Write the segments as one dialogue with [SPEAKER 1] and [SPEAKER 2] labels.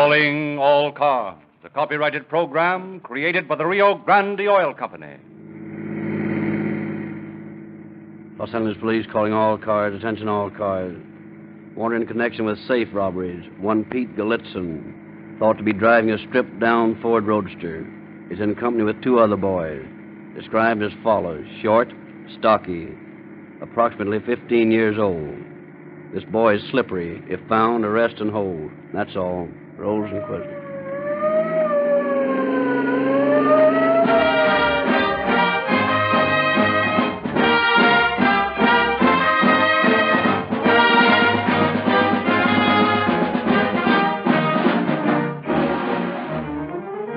[SPEAKER 1] Calling All Cars, a copyrighted program created by the Rio Grande Oil Company.
[SPEAKER 2] Los Angeles Police calling all cars. Attention all cars. Wanted in connection with safe robberies. One Pete Galitzin, thought to be driving a stripped-down Ford Roadster. Is in company with two other boys. Described as follows. Short, stocky, approximately 15 years old. This boy is slippery. If found, arrest and hold. That's all. Rosenquist.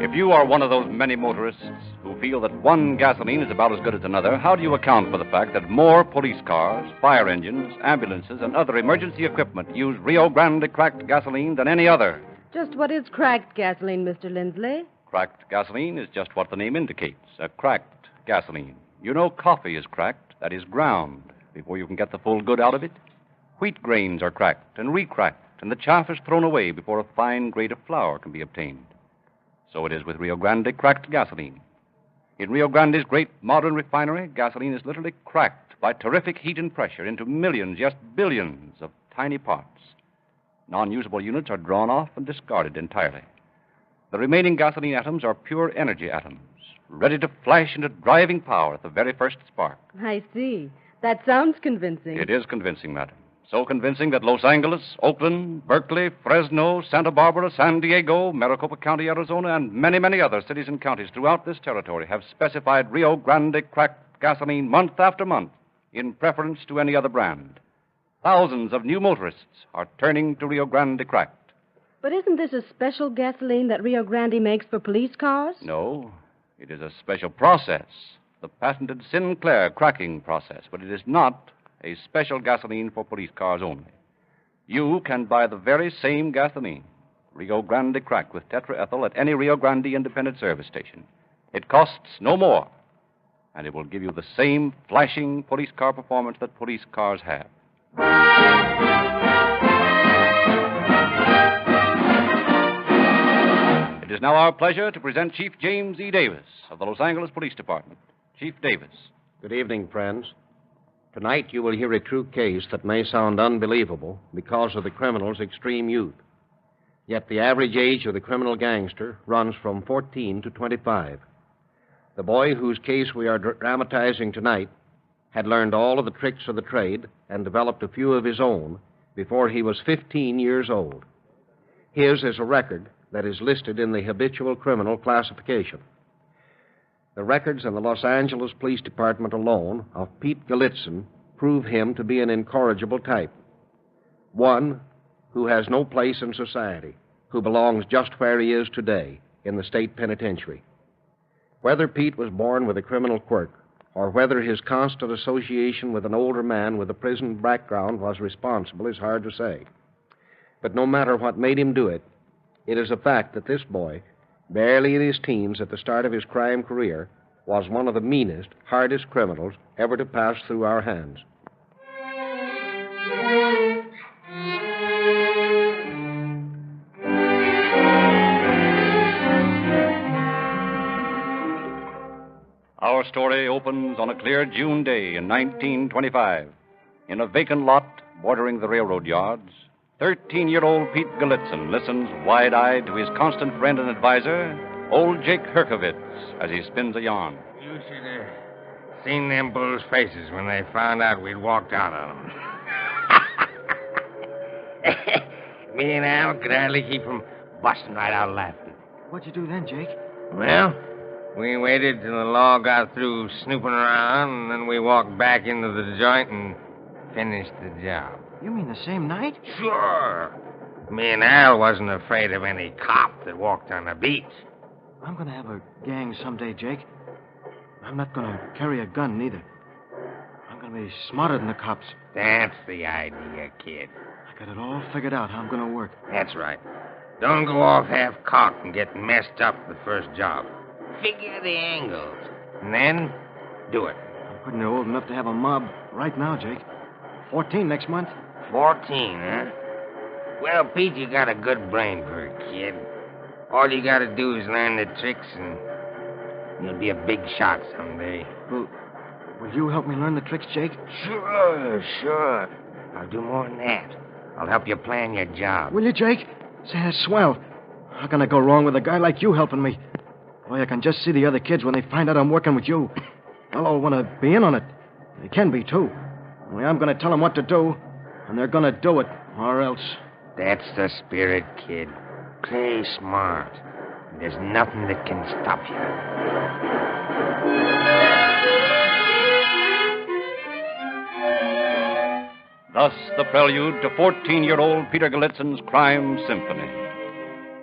[SPEAKER 1] If you are one of those many motorists who feel that one gasoline is about as good as another, how do you account for the fact that more police cars, fire engines, ambulances, and other emergency equipment use Rio Grande cracked gasoline than any other?
[SPEAKER 3] Just what is cracked gasoline, Mr. Lindsley?
[SPEAKER 1] Cracked gasoline is just what the name indicates, a cracked gasoline. You know coffee is cracked, that is ground, before you can get the full good out of it. Wheat grains are cracked and re-cracked, and the chaff is thrown away before a fine grade of flour can be obtained. So it is with Rio Grande cracked gasoline. In Rio Grande's great modern refinery, gasoline is literally cracked by terrific heat and pressure into millions, yes, billions of tiny parts. Non-usable units are drawn off and discarded entirely. The remaining gasoline atoms are pure energy atoms, ready to flash into driving power at the very first spark.
[SPEAKER 3] I see. That sounds convincing.
[SPEAKER 1] It is convincing, madam. So convincing that Los Angeles, Oakland, Berkeley, Fresno, Santa Barbara, San Diego, Maricopa County, Arizona, and many, many other cities and counties throughout this territory have specified Rio Grande cracked gasoline month after month in preference to any other brand. Thousands of new motorists are turning to Rio Grande cracked.
[SPEAKER 3] But isn't this a special gasoline that Rio Grande makes for police cars?
[SPEAKER 1] No, it is a special process, the patented Sinclair cracking process, but it is not a special gasoline for police cars only. You can buy the very same gasoline, Rio Grande cracked with tetraethyl, at any Rio Grande independent service station. It costs no more, and it will give you the same flashing police car performance that police cars have. It is now our pleasure to present Chief James E. Davis of the Los Angeles Police Department. Chief Davis.
[SPEAKER 4] Good evening, friends. Tonight you will hear a true case that may sound unbelievable because of the criminal's extreme youth. Yet the average age of the criminal gangster runs from 14 to 25. The boy whose case we are dramatizing tonight had learned all of the tricks of the trade and developed a few of his own before he was 15 years old. His is a record that is listed in the habitual criminal classification. The records in the Los Angeles Police Department alone of Pete Galitzin prove him to be an incorrigible type. One who has no place in society, who belongs just where he is today, in the state penitentiary. Whether Pete was born with a criminal quirk, or whether his constant association with an older man with a prison background was responsible is hard to say. But no matter what made him do it, it is a fact that this boy, barely in his teens at the start of his crime career, was one of the meanest, hardest criminals ever to pass through our hands.
[SPEAKER 1] Our story opens on a clear June day in 1925. In a vacant lot bordering the railroad yards, 13-year-old Pete Galitzin listens wide-eyed to his constant friend and advisor, old Jake Herkovitz, as he spins a yarn.
[SPEAKER 5] You should have seen them bulls' faces when they found out we'd walked out on them. Me and Al could hardly keep from busting right out laughing.
[SPEAKER 6] What'd you do then, Jake?
[SPEAKER 5] Well, we waited till the law got through snooping around, and then we walked back into the joint and finished the job.
[SPEAKER 6] You mean the same night?
[SPEAKER 5] Sure. Me and Al wasn't afraid of any cop that walked on the beach.
[SPEAKER 6] I'm going to have a gang someday, Jake. I'm not going to carry a gun, neither. I'm going to be smarter than the cops.
[SPEAKER 5] That's the idea, kid.
[SPEAKER 6] I got it all figured out how I'm going to work.
[SPEAKER 5] That's right. Don't go off half-cocked and get messed up the first job. Figure the angles, and then do it.
[SPEAKER 6] I'm pretty near old enough to have a mob right now, Jake. 14 next month.
[SPEAKER 5] 14, huh? Well, Pete, you got a good brain for a kid. All you got to do is learn the tricks, and you'll be a big shot someday.
[SPEAKER 6] Will you help me learn the tricks, Jake?
[SPEAKER 5] Sure. I'll do more than that. I'll help you plan your job.
[SPEAKER 6] Will you, Jake? Say, that's swell. How can I go wrong with a guy like you helping me? Boy, I can just see the other kids when they find out I'm working with you. They'll all want to be in on it. They can be, too. Only I'm going to tell them what to do, and they're going to do it, or else.
[SPEAKER 5] That's the spirit, kid. Play smart. There's nothing that can stop you.
[SPEAKER 1] Thus, the prelude to 14-year-old Peter Galitzin's crime symphony.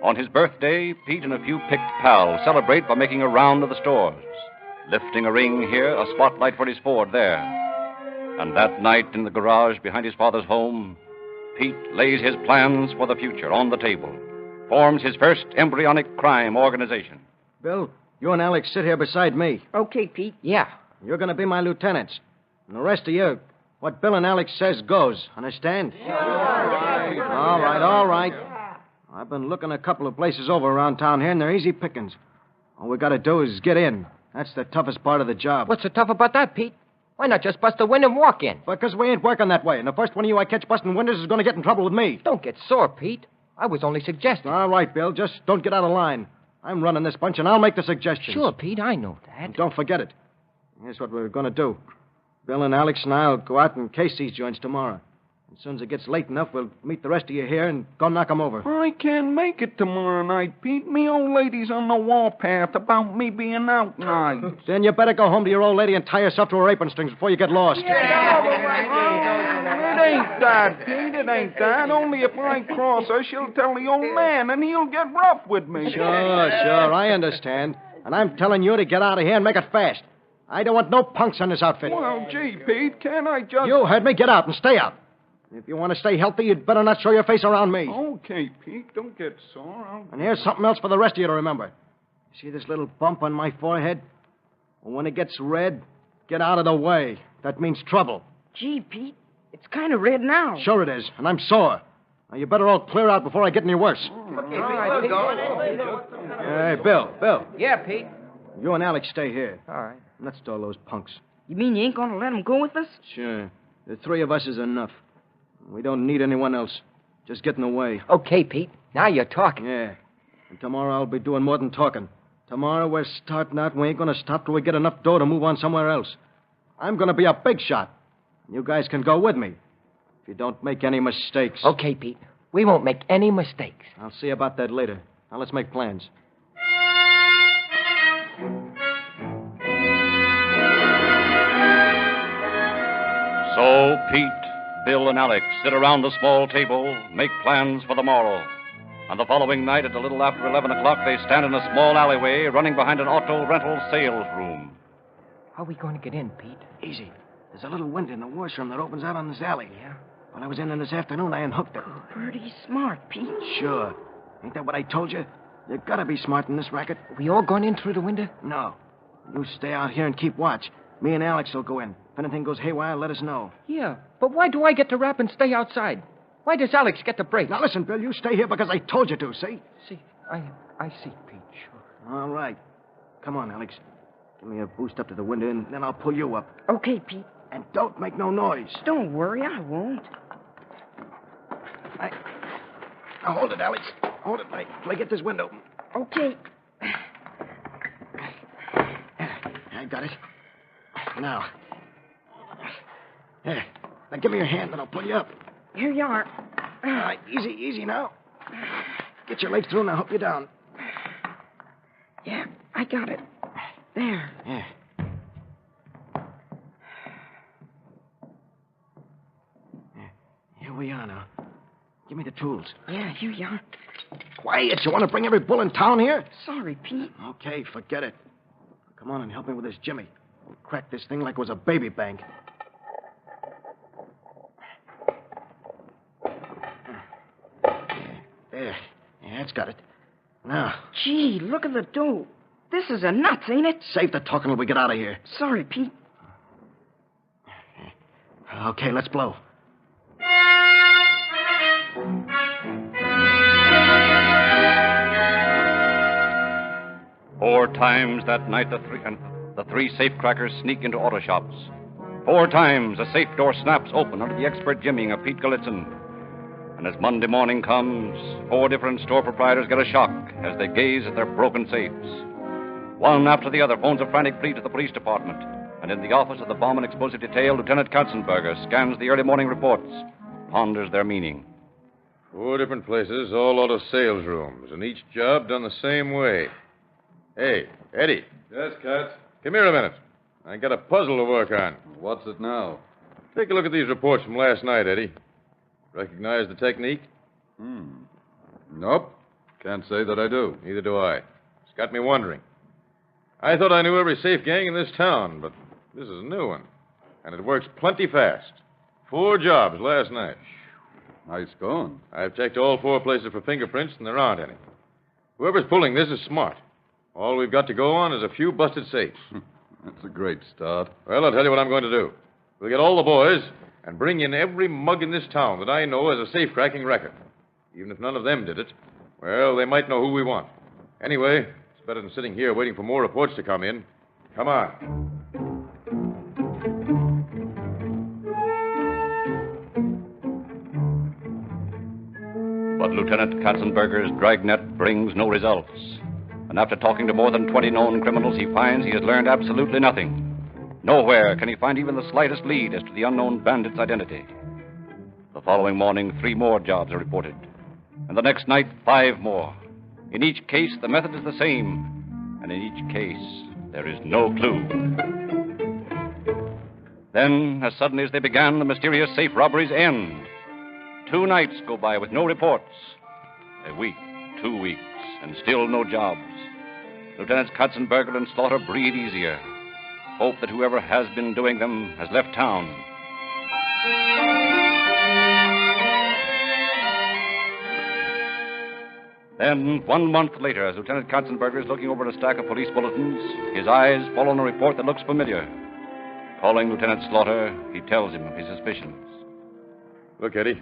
[SPEAKER 1] On his birthday, Pete and a few picked pals celebrate by making a round of the stores, lifting a ring here, a spotlight for his Ford there. And that night in the garage behind his father's home, Pete lays his plans for the future on the table, forms his first embryonic crime organization.
[SPEAKER 6] Bill, you and Alex sit here beside me.
[SPEAKER 7] Okay, Pete.
[SPEAKER 5] Yeah.
[SPEAKER 6] You're going to be my lieutenants. And the rest of you, what Bill and Alex says goes. Understand? All right. I've been looking a couple of places over around town here, and they're easy pickings. All we got to do is get in. That's the toughest part of the job.
[SPEAKER 7] What's so tough about that, Pete? Why not just bust a window and walk in?
[SPEAKER 6] Because we ain't working that way, and the first one of you I catch busting windows is going to get in trouble with me.
[SPEAKER 7] Don't get sore, Pete. I was only suggesting.
[SPEAKER 6] All right, Bill, just don't get out of line. I'm running this bunch, and I'll make the suggestions.
[SPEAKER 7] Sure, Pete, I know that.
[SPEAKER 6] And don't forget it. Here's what we're going to do. Bill and Alex and I'll go out and case these joints tomorrow. As soon as it gets late enough, we'll meet the rest of you here and go knock them over.
[SPEAKER 8] I can't make it tomorrow night, Pete. Me old lady's on the warpath about me being out tonight.
[SPEAKER 6] Then you better go home to your old lady and tie yourself to her apron strings before you get lost.
[SPEAKER 8] It ain't that, Pete. It ain't that. Only if I cross her, she'll tell the old man, and he'll get rough with me.
[SPEAKER 6] Sure. I understand. And I'm telling you to get out of here and make it fast. I don't want no punks in this outfit.
[SPEAKER 8] Well, gee, Pete, can't I just...
[SPEAKER 6] You heard me. Get out and stay out. If you want to stay healthy, you'd better not show your face around me.
[SPEAKER 8] Okay, Pete, don't get sore.
[SPEAKER 6] And here's something else for the rest of you to remember. See this little bump on my forehead? Well, when it gets red, get out of the way. That means trouble.
[SPEAKER 7] Gee, Pete, it's kind of red now.
[SPEAKER 6] Sure it is, and I'm sore. Now, you better all clear out before I get any worse. Hey, Bill.
[SPEAKER 7] Yeah, Pete.
[SPEAKER 6] You and Alex stay here.
[SPEAKER 7] All right.
[SPEAKER 6] Let's stall those punks.
[SPEAKER 7] You mean you ain't going to let them go with us?
[SPEAKER 6] Sure. The three of us is enough. We don't need anyone else. Just get in the way.
[SPEAKER 7] Okay, Pete. Now you're talking.
[SPEAKER 6] Yeah. And tomorrow I'll be doing more than talking. Tomorrow we're starting out and we ain't going to stop till we get enough dough to move on somewhere else. I'm going to be a big shot. You guys can go with me. If you don't make any mistakes.
[SPEAKER 7] Okay, Pete. We won't make any mistakes.
[SPEAKER 6] I'll see about that later. Now let's make plans.
[SPEAKER 1] So Pete, Bill, and Alex sit around a small table, make plans for the morrow. And the following night, at a little after 11 o'clock, they stand in a small alleyway running behind an auto rental sales room.
[SPEAKER 7] How are we going to get in, Pete?
[SPEAKER 6] Easy. There's a little window in the washroom that opens out on this alley.
[SPEAKER 7] Yeah?
[SPEAKER 6] When I was in there this afternoon, I unhooked it.
[SPEAKER 7] Pretty smart, Pete.
[SPEAKER 6] Sure. Ain't that what I told you? You gotta be smart in this racket.
[SPEAKER 7] We all going in through the window?
[SPEAKER 6] No. You stay out here and keep watch. Me and Alex will go in. If anything goes haywire, let us know.
[SPEAKER 7] Yeah, but why do I get to rap and stay outside? Why does Alex get the break?
[SPEAKER 6] Now listen, Bill, you stay here because I told you to, see?
[SPEAKER 7] See, I see, Pete, sure.
[SPEAKER 6] All right. Come on, Alex. Give me a boost up to the window, and then I'll pull you up.
[SPEAKER 7] Okay, Pete.
[SPEAKER 6] And don't make no noise.
[SPEAKER 7] Don't worry, I won't.
[SPEAKER 6] Now hold it, Alex. Hold it till I get this window open.
[SPEAKER 7] Okay.
[SPEAKER 6] I got it. Now. There. Now give me your hand, and I'll pull you up.
[SPEAKER 7] Here you are.
[SPEAKER 6] All right, easy now. Get your legs through, and I'll help you down.
[SPEAKER 7] Yeah, I got it. There.
[SPEAKER 6] Yeah. Here we are now. Give me the tools.
[SPEAKER 7] Yeah, here you are.
[SPEAKER 6] Quiet. You want to bring every bull in town here?
[SPEAKER 7] Sorry, Pete.
[SPEAKER 6] Okay, forget it. Come on and help me with this Jimmy. We'll crack this thing like it was a baby bank. There. Yeah, that's got it. Now.
[SPEAKER 7] Gee, look at the dough. This is a nuts, ain't it?
[SPEAKER 6] Save the talking till we get out of here.
[SPEAKER 7] Sorry, Pete.
[SPEAKER 6] Okay, let's blow.
[SPEAKER 1] 4 times that night, the three safecrackers sneak into auto shops. 4 times a safe door snaps open under the expert jimmying of Pete Gallitzin. And as Monday morning comes, 4 different store proprietors get a shock as they gaze at their broken safes. One after the other phones a frantic plea to the police department. And in the office of the Bomb and Explosive Detail, Lieutenant Katzenberger scans the early morning reports, ponders their meaning.
[SPEAKER 9] 4 different places, all auto sales rooms, and each job done the same way. Hey, Eddie.
[SPEAKER 10] Yes, Katz?
[SPEAKER 9] Come here a minute. I got a puzzle to work on.
[SPEAKER 10] What's it now?
[SPEAKER 9] Take a look at these reports from last night, Eddie. Recognize the technique?
[SPEAKER 10] Nope. Can't say that I do.
[SPEAKER 9] Neither do I. It's got me wondering. I thought I knew every safe gang in this town, but this is a new one. And it works plenty fast. 4 jobs last night.
[SPEAKER 10] Nice going.
[SPEAKER 9] I've checked all 4 places for fingerprints, and there aren't any. Whoever's pulling this is smart. All we've got to go on is a few busted safes.
[SPEAKER 10] That's a great start.
[SPEAKER 9] Well, I'll tell you what I'm going to do. We'll get all the boys and bring in every mug in this town that I know has a safe-cracking record. Even if none of them did it, well, they might know who we want. Anyway, it's better than sitting here waiting for more reports to come in. Come on.
[SPEAKER 1] But Lieutenant Katzenberger's dragnet brings no results. And after talking to more than 20 known criminals, he finds he has learned absolutely nothing. Nowhere can he find even the slightest lead as to the unknown bandit's identity. The following morning, 3 more jobs are reported. And the next night, 5 more. In each case, the method is the same. And in each case, there is no clue. Then, as suddenly as they began, the mysterious safe robberies end. 2 nights go by with no reports. A week, 2 weeks, and still no jobs. Lieutenants Katzenberger and Slaughter breathe easier. Hope that whoever has been doing them has left town. Then, 1 month later, as Lieutenant Katzenberger is looking over a stack of police bulletins, his eyes fall on a report that looks familiar. Calling Lieutenant Slaughter, he tells him of his suspicions.
[SPEAKER 9] Look, Eddie.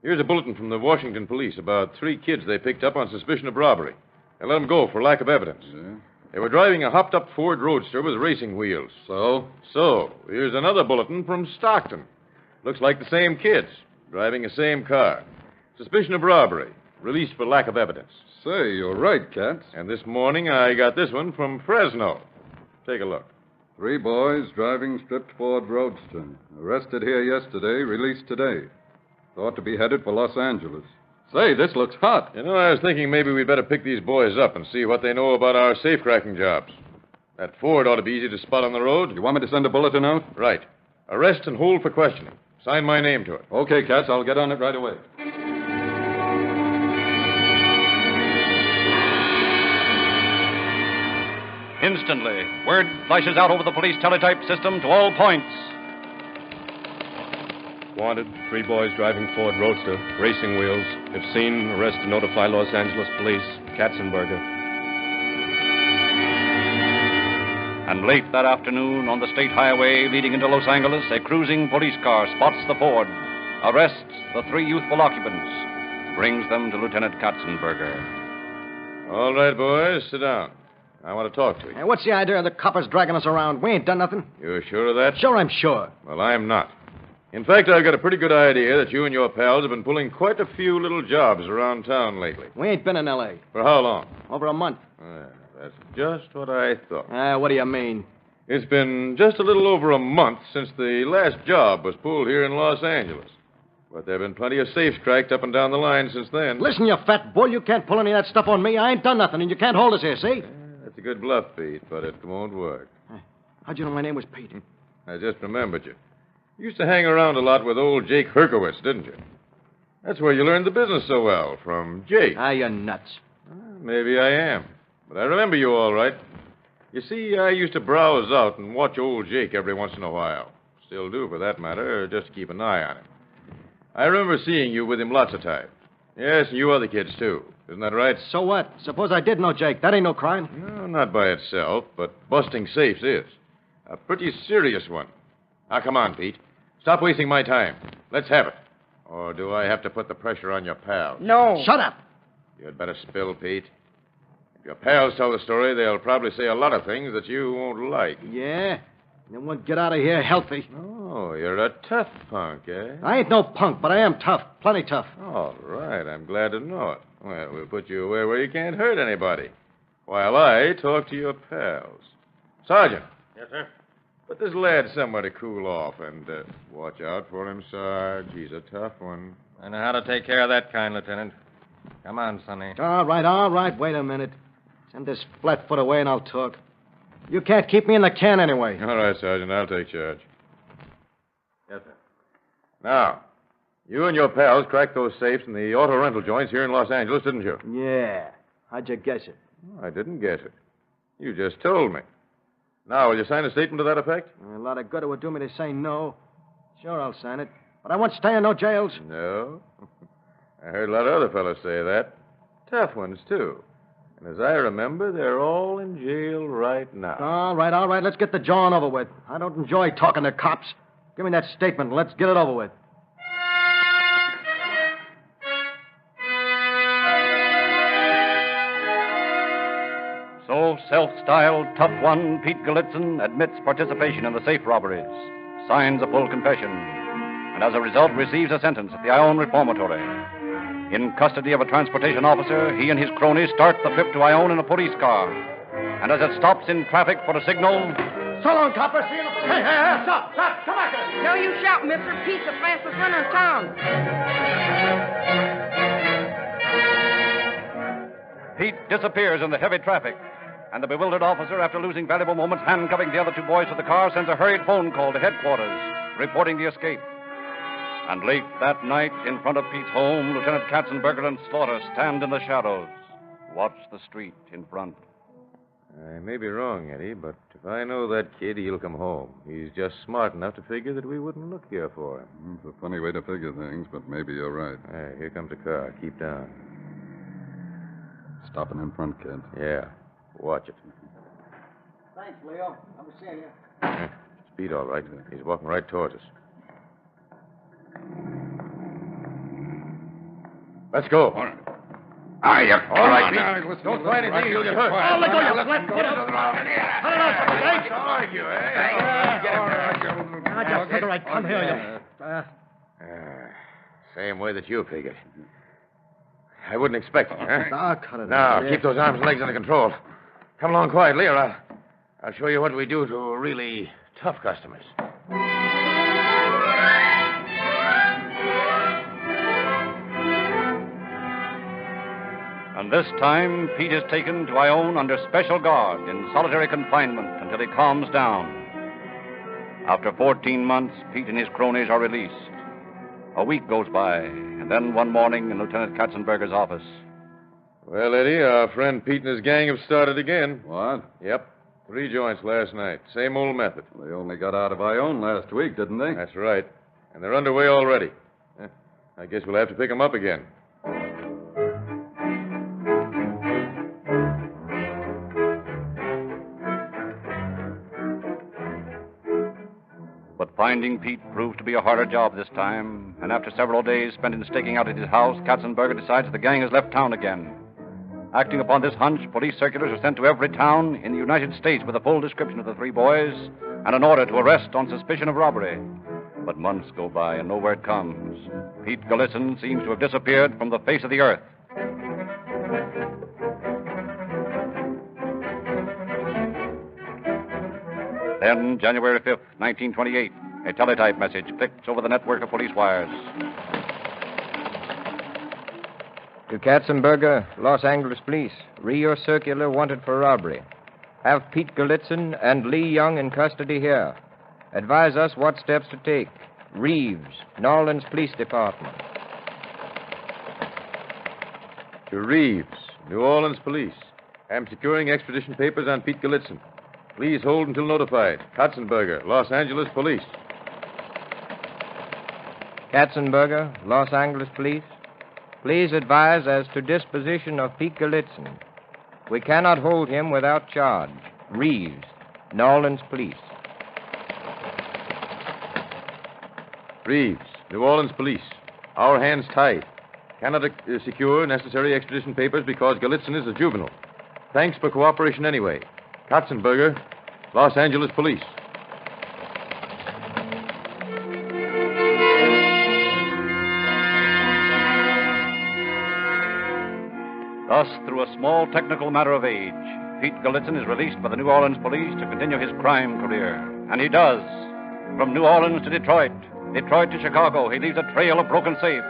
[SPEAKER 9] Here's a bulletin from the Washington police about 3 kids they picked up on suspicion of robbery. They let them go for lack of evidence.
[SPEAKER 10] Yeah.
[SPEAKER 9] They were driving a hopped-up Ford Roadster with racing wheels. So, here's another bulletin from Stockton. Looks like the same kids, driving the same car. Suspicion of robbery, released for lack of evidence.
[SPEAKER 10] Say, you're right, Katz.
[SPEAKER 9] And this morning I got this one from Fresno. Take a look.
[SPEAKER 10] 3 boys driving stripped Ford Roadster. Arrested here yesterday, released today. Thought to be headed for Los Angeles. Say, this looks hot.
[SPEAKER 9] You know, I was thinking maybe we'd better pick these boys up and see what they know about our safe-cracking jobs. That Ford ought to be easy to spot on the road.
[SPEAKER 10] You want me to send a bulletin out?
[SPEAKER 9] Right. Arrest and hold for questioning. Sign my name to it.
[SPEAKER 10] Okay, Katz, I'll get on it right away.
[SPEAKER 1] Instantly, word flashes out over the police teletype system to all points.
[SPEAKER 11] Wanted, 3 boys driving Ford Roadster, racing wheels. If seen, arrest and notify Los Angeles police. Katzenberger.
[SPEAKER 1] And late that afternoon, on the state highway leading into Los Angeles, a cruising police car spots the Ford, arrests the 3 youthful occupants, brings them to Lieutenant Katzenberger.
[SPEAKER 9] All right, boys, sit down. I want to talk to you.
[SPEAKER 6] Hey, what's the idea of the coppers dragging us around? We ain't done nothing.
[SPEAKER 9] You're sure of that?
[SPEAKER 6] Sure, I'm sure.
[SPEAKER 9] Well, I'm not. In fact, I've got a pretty good idea that you and your pals have been pulling quite a few little jobs around town lately.
[SPEAKER 6] We ain't been in L.A.
[SPEAKER 9] For how long?
[SPEAKER 6] Over a month.
[SPEAKER 9] That's just what I thought.
[SPEAKER 6] What do you mean?
[SPEAKER 9] It's been just a little over a month since the last job was pulled here in Los Angeles. But there have been plenty of safes cracked up and down the line since then.
[SPEAKER 6] Listen, you fat bull, you can't pull any of that stuff on me. I ain't done nothing, and you can't hold us here, see?
[SPEAKER 9] That's a good bluff, Pete, but it won't work.
[SPEAKER 6] How'd you know my name was Pete?
[SPEAKER 9] I just remembered you. You used to hang around a lot with old Jake Herkowitz, didn't you? That's where you learned the business so well, from Jake.
[SPEAKER 6] You're nuts.
[SPEAKER 9] Maybe I am. But I remember you all right. You see, I used to browse out and watch old Jake every once in a while. Still do, for that matter, just to keep an eye on him. I remember seeing you with him lots of times. Yes, and you other kids, too. Isn't that right?
[SPEAKER 6] So what? Suppose I did know Jake. That ain't no crime.
[SPEAKER 9] No, not by itself, but busting safes is. A pretty serious one. Now, come on, Pete. Stop wasting my time. Let's have it. Or do I have to put the pressure on your pal?
[SPEAKER 6] No. Shut up.
[SPEAKER 9] You'd better spill, Pete. If your pals tell the story, they'll probably say a lot of things that you won't like.
[SPEAKER 6] Yeah? Then we'll get out of here healthy.
[SPEAKER 9] Oh, you're a tough punk, eh?
[SPEAKER 6] I ain't no punk, but I am tough. Plenty tough.
[SPEAKER 9] All right, I'm glad to know it. Well, we'll put you away where you can't hurt anybody, while I talk to your pals. Sergeant.
[SPEAKER 5] Yes, sir?
[SPEAKER 9] Put this lad somewhere to cool off, and watch out for him, Sarge. He's a tough one.
[SPEAKER 5] I know how to take care of that kind, Lieutenant. Come on, Sonny.
[SPEAKER 6] All right. Wait a minute. Send this flat-foot away and I'll talk. You can't keep me in the can anyway.
[SPEAKER 9] All right, Sergeant, I'll take charge.
[SPEAKER 5] Yes, sir.
[SPEAKER 9] Now, you and your pals cracked those safes in the auto rental joints here in Los Angeles, didn't you?
[SPEAKER 6] Yeah. How'd you guess it?
[SPEAKER 9] I didn't guess it. You just told me. Now, will you sign a statement to that effect?
[SPEAKER 6] A lot of good it would do me to say no. Sure, I'll sign it. But I won't stay in no jails.
[SPEAKER 9] No. I heard a lot of other fellows say that. Tough ones, too. And as I remember, they're all in jail right now.
[SPEAKER 6] All right. Let's get the jawing over with. I don't enjoy talking to cops. Give me that statement and let's get it over with.
[SPEAKER 1] So, self-styled tough one Pete Gallitzin admits participation in the safe robberies, signs a full confession, and as a result receives a sentence at the Ione Reformatory. In custody of a transportation officer, he and his cronies start the trip to Ione in a police car. And as it stops in traffic for a signal...
[SPEAKER 6] So long, copper. See you. Hey, stop. Come back here.
[SPEAKER 12] No use shouting, mister. Pete's the fastest runner in town.
[SPEAKER 1] Pete disappears in the heavy traffic. And the bewildered officer, after losing valuable moments handcuffing the other two boys to the car, sends a hurried phone call to headquarters, reporting the escape. And late that night, in front of Pete's home, Lieutenant Katzenberger and Slaughter stand in the shadows, watch the street in front.
[SPEAKER 9] I may be wrong, Eddie, but if I know that kid, he'll come home. He's just smart enough to figure that we wouldn't look here for him.
[SPEAKER 10] It's a funny way to figure things, but maybe you're right.
[SPEAKER 9] Hey, here comes a car. Keep down.
[SPEAKER 10] Stopping in front, kid.
[SPEAKER 9] Yeah. Watch it.
[SPEAKER 6] Thanks, Leo. I'll be seeing you.
[SPEAKER 9] Speed all right. He's walking right towards us. Let's go. All right. All right, Pete. Don't try anything. You'll get hurt.
[SPEAKER 6] Oh, let go, you flat. Get up. Just take a right. Come here, you.
[SPEAKER 9] Same way that you figured. I wouldn't expect it, huh?
[SPEAKER 6] Ah, cut it
[SPEAKER 9] Now,
[SPEAKER 6] out.
[SPEAKER 9] keep those arms and legs under control. Come along quietly, or I'll show you what we do to really tough customers.
[SPEAKER 1] And this time, Pete is taken to Ione under special guard in solitary confinement until he calms down. After 14 months, Pete and his cronies are released. A week goes by, and then one morning in Lieutenant Katzenberger's office.
[SPEAKER 9] Well, Eddie, our friend Pete and his gang have started again.
[SPEAKER 10] What?
[SPEAKER 9] Yep. 3 joints last night. Same old method.
[SPEAKER 10] They only got out of Ione last week, didn't they?
[SPEAKER 9] That's right. And they're underway already. I guess we'll have to pick them up again.
[SPEAKER 1] But finding Pete proved to be a harder job this time, and after several days spent in staking out at his house, Katzenberger decides the gang has left town again. Acting upon this hunch, police circulars are sent to every town in the United States with a full description of the 3 boys and an order to arrest on suspicion of robbery. But months go by and no word comes. Pete Gallitzin seems to have disappeared from the face of the earth. Then, January 5th, 1928, a teletype message clicks over the network of police wires.
[SPEAKER 13] To Katzenberger, Los Angeles Police. Read your circular wanted for robbery. Have Pete Gallitzin and Lee Young in custody here. Advise us what steps to take. Reeves, New Orleans Police Department.
[SPEAKER 9] To Reeves, New Orleans Police. I'm securing extradition papers on Pete Gallitzin. Please hold until notified. Katzenberger, Los Angeles Police.
[SPEAKER 13] Katzenberger, Los Angeles Police. Please advise as to disposition of Pete Gallitzin. We cannot hold him without charge. Reeves, New Orleans Police.
[SPEAKER 9] Reeves, New Orleans Police. Our hands tied. Cannot secure necessary extradition papers because Gallitzin is a juvenile. Thanks for cooperation anyway. Katzenberger, Los Angeles Police.
[SPEAKER 1] Thus, through a small technical matter of age, Pete Galitzin is released by the New Orleans police to continue his crime career. And he does. From New Orleans to Detroit, Detroit to Chicago, he leaves a trail of broken safes.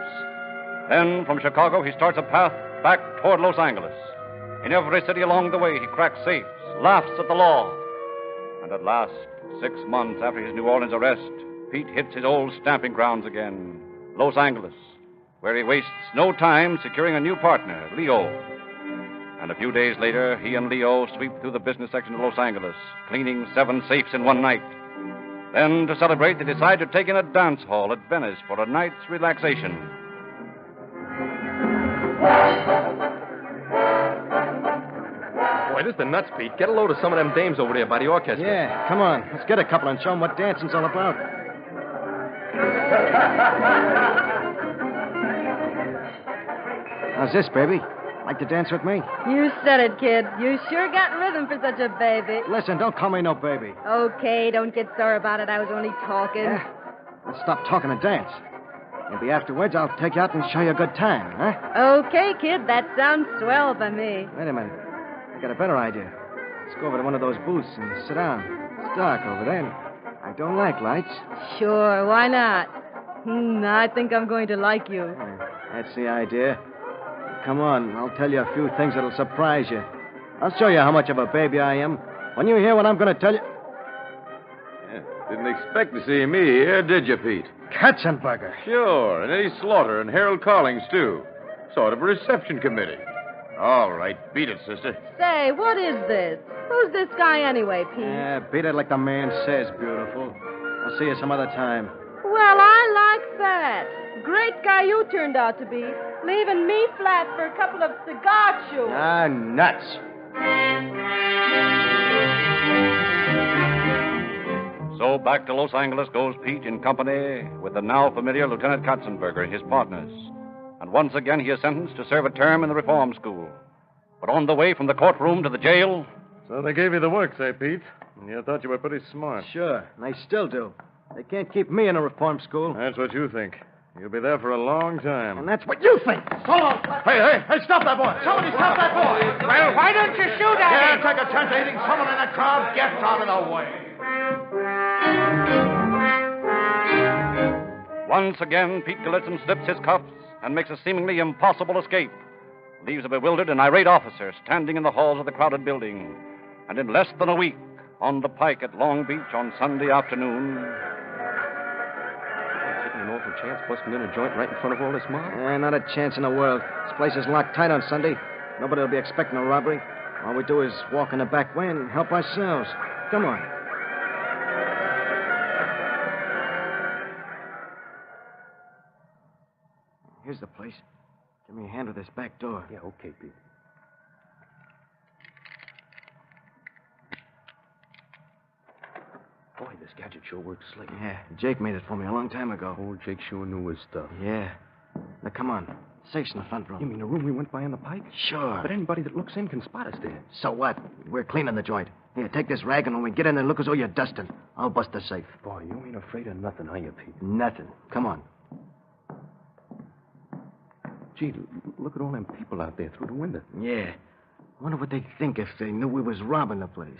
[SPEAKER 1] Then, from Chicago, he starts a path back toward Los Angeles. In every city along the way, he cracks safes, laughs at the law. And at last, 6 months after his New Orleans arrest, Pete hits his old stamping grounds again, Los Angeles, where he wastes no time securing a new partner, Leo. And a few days later, he and Leo sweep through the business section of Los Angeles, cleaning 7 safes in one night. Then, to celebrate, they decide to take in a dance hall at Venice for a night's relaxation.
[SPEAKER 11] Boy, this is the nuts, Pete. Get a load of some of them dames over there by the orchestra.
[SPEAKER 6] Yeah, come on. Let's get a couple and show them what dancing's all about. How's this, baby? Like to dance with me?
[SPEAKER 3] You said it, kid. You sure got rhythm for such a baby.
[SPEAKER 6] Listen, don't call me no baby.
[SPEAKER 3] Okay, don't get sore about it. I was only talking.
[SPEAKER 6] Yeah? Let's stop talking and dance. Maybe afterwards I'll take you out and show you a good time, huh?
[SPEAKER 3] Okay, kid. That sounds swell by me.
[SPEAKER 6] Wait a minute. I got a better idea. Let's go over to one of those booths and sit down. It's dark over there. I don't like lights.
[SPEAKER 3] Sure, why not? I think I'm going to like you.
[SPEAKER 6] That's the idea. Come on, I'll tell you a few things that'll surprise you. I'll show you how much of a baby I am. When you hear what I'm going to tell you...
[SPEAKER 9] Yeah, didn't expect to see me here, did you, Pete?
[SPEAKER 6] Katzenberger.
[SPEAKER 9] Sure, and Eddie Slaughter and Harold Collings, too. Sort of a reception committee. All right, beat it, sister.
[SPEAKER 3] Say, what is this? Who's this guy anyway, Pete?
[SPEAKER 6] Yeah, beat it like the man says, beautiful. I'll see you some other time.
[SPEAKER 3] Well, I like that. Great guy you turned out to be, leaving me flat for a couple of cigar chews.
[SPEAKER 6] Ah, nuts.
[SPEAKER 1] So back to Los Angeles goes Pete in company with the now familiar Lieutenant Katzenberger and his partners. And once again he is sentenced to serve a term in the reform school. But on the way from the courtroom to the jail...
[SPEAKER 11] So they gave you the works, eh, Pete? You thought you were pretty smart.
[SPEAKER 6] Sure, and they still do. They can't keep me in a reform school.
[SPEAKER 11] That's what you think. You'll be there for a long time.
[SPEAKER 6] And that's what you think.
[SPEAKER 8] Hold on. Hey, stop that boy. Somebody stop that boy.
[SPEAKER 12] Well, why don't you shoot at him?
[SPEAKER 8] Take a chance of hitting someone in the crowd. Get out of the way.
[SPEAKER 1] Once again, Pete Galitzin slips his cuffs and makes a seemingly impossible escape. Leaves a bewildered and irate officer standing in the halls of the crowded building. And in less than a week, on the pike at Long Beach on Sunday afternoon...
[SPEAKER 11] Taking an awful chance busting in a joint right in front of all this mob?
[SPEAKER 6] Not a chance in the world. This place is locked tight on Sunday. Nobody will be expecting a robbery. All we do is walk in the back way and help ourselves. Come on. Here's the place. Give me a hand with this back door.
[SPEAKER 11] Yeah, okay, Pete. Boy, this gadget sure works slick.
[SPEAKER 6] Yeah, Jake made it for me a long time ago.
[SPEAKER 11] Old Jake sure knew his stuff.
[SPEAKER 6] Yeah. Now, come on. Safe's in the front room.
[SPEAKER 11] You mean the room we went by on the pike?
[SPEAKER 6] Sure.
[SPEAKER 11] But anybody that looks in can spot us there.
[SPEAKER 6] So what? We're cleaning the joint. Here, take this rag, and when we get in there, look as though you're dusting. I'll bust the safe.
[SPEAKER 11] Boy, you ain't afraid of nothing, are you, Pete?
[SPEAKER 6] Nothing. Come on.
[SPEAKER 11] Gee, look at all them people out there through the window.
[SPEAKER 6] Yeah. Wonder what they'd think if they knew we was robbing the place.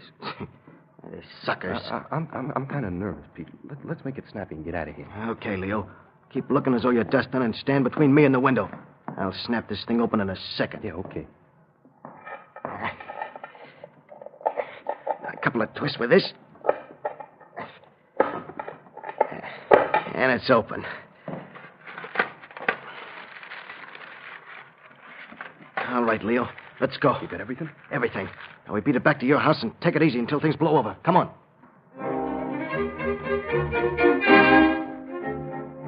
[SPEAKER 6] They're suckers.
[SPEAKER 11] I'm kind of nervous, Pete. Let's make it snappy and get out of here.
[SPEAKER 6] Okay, Leo. Keep looking as though you're dusting and stand between me and the window. I'll snap this thing open in a second.
[SPEAKER 11] Yeah, okay.
[SPEAKER 6] A couple of twists with this. And it's open. All right, Leo. Let's go.
[SPEAKER 11] You got everything?
[SPEAKER 6] Everything. Now we beat it back to your house and take it easy until things blow over. Come on.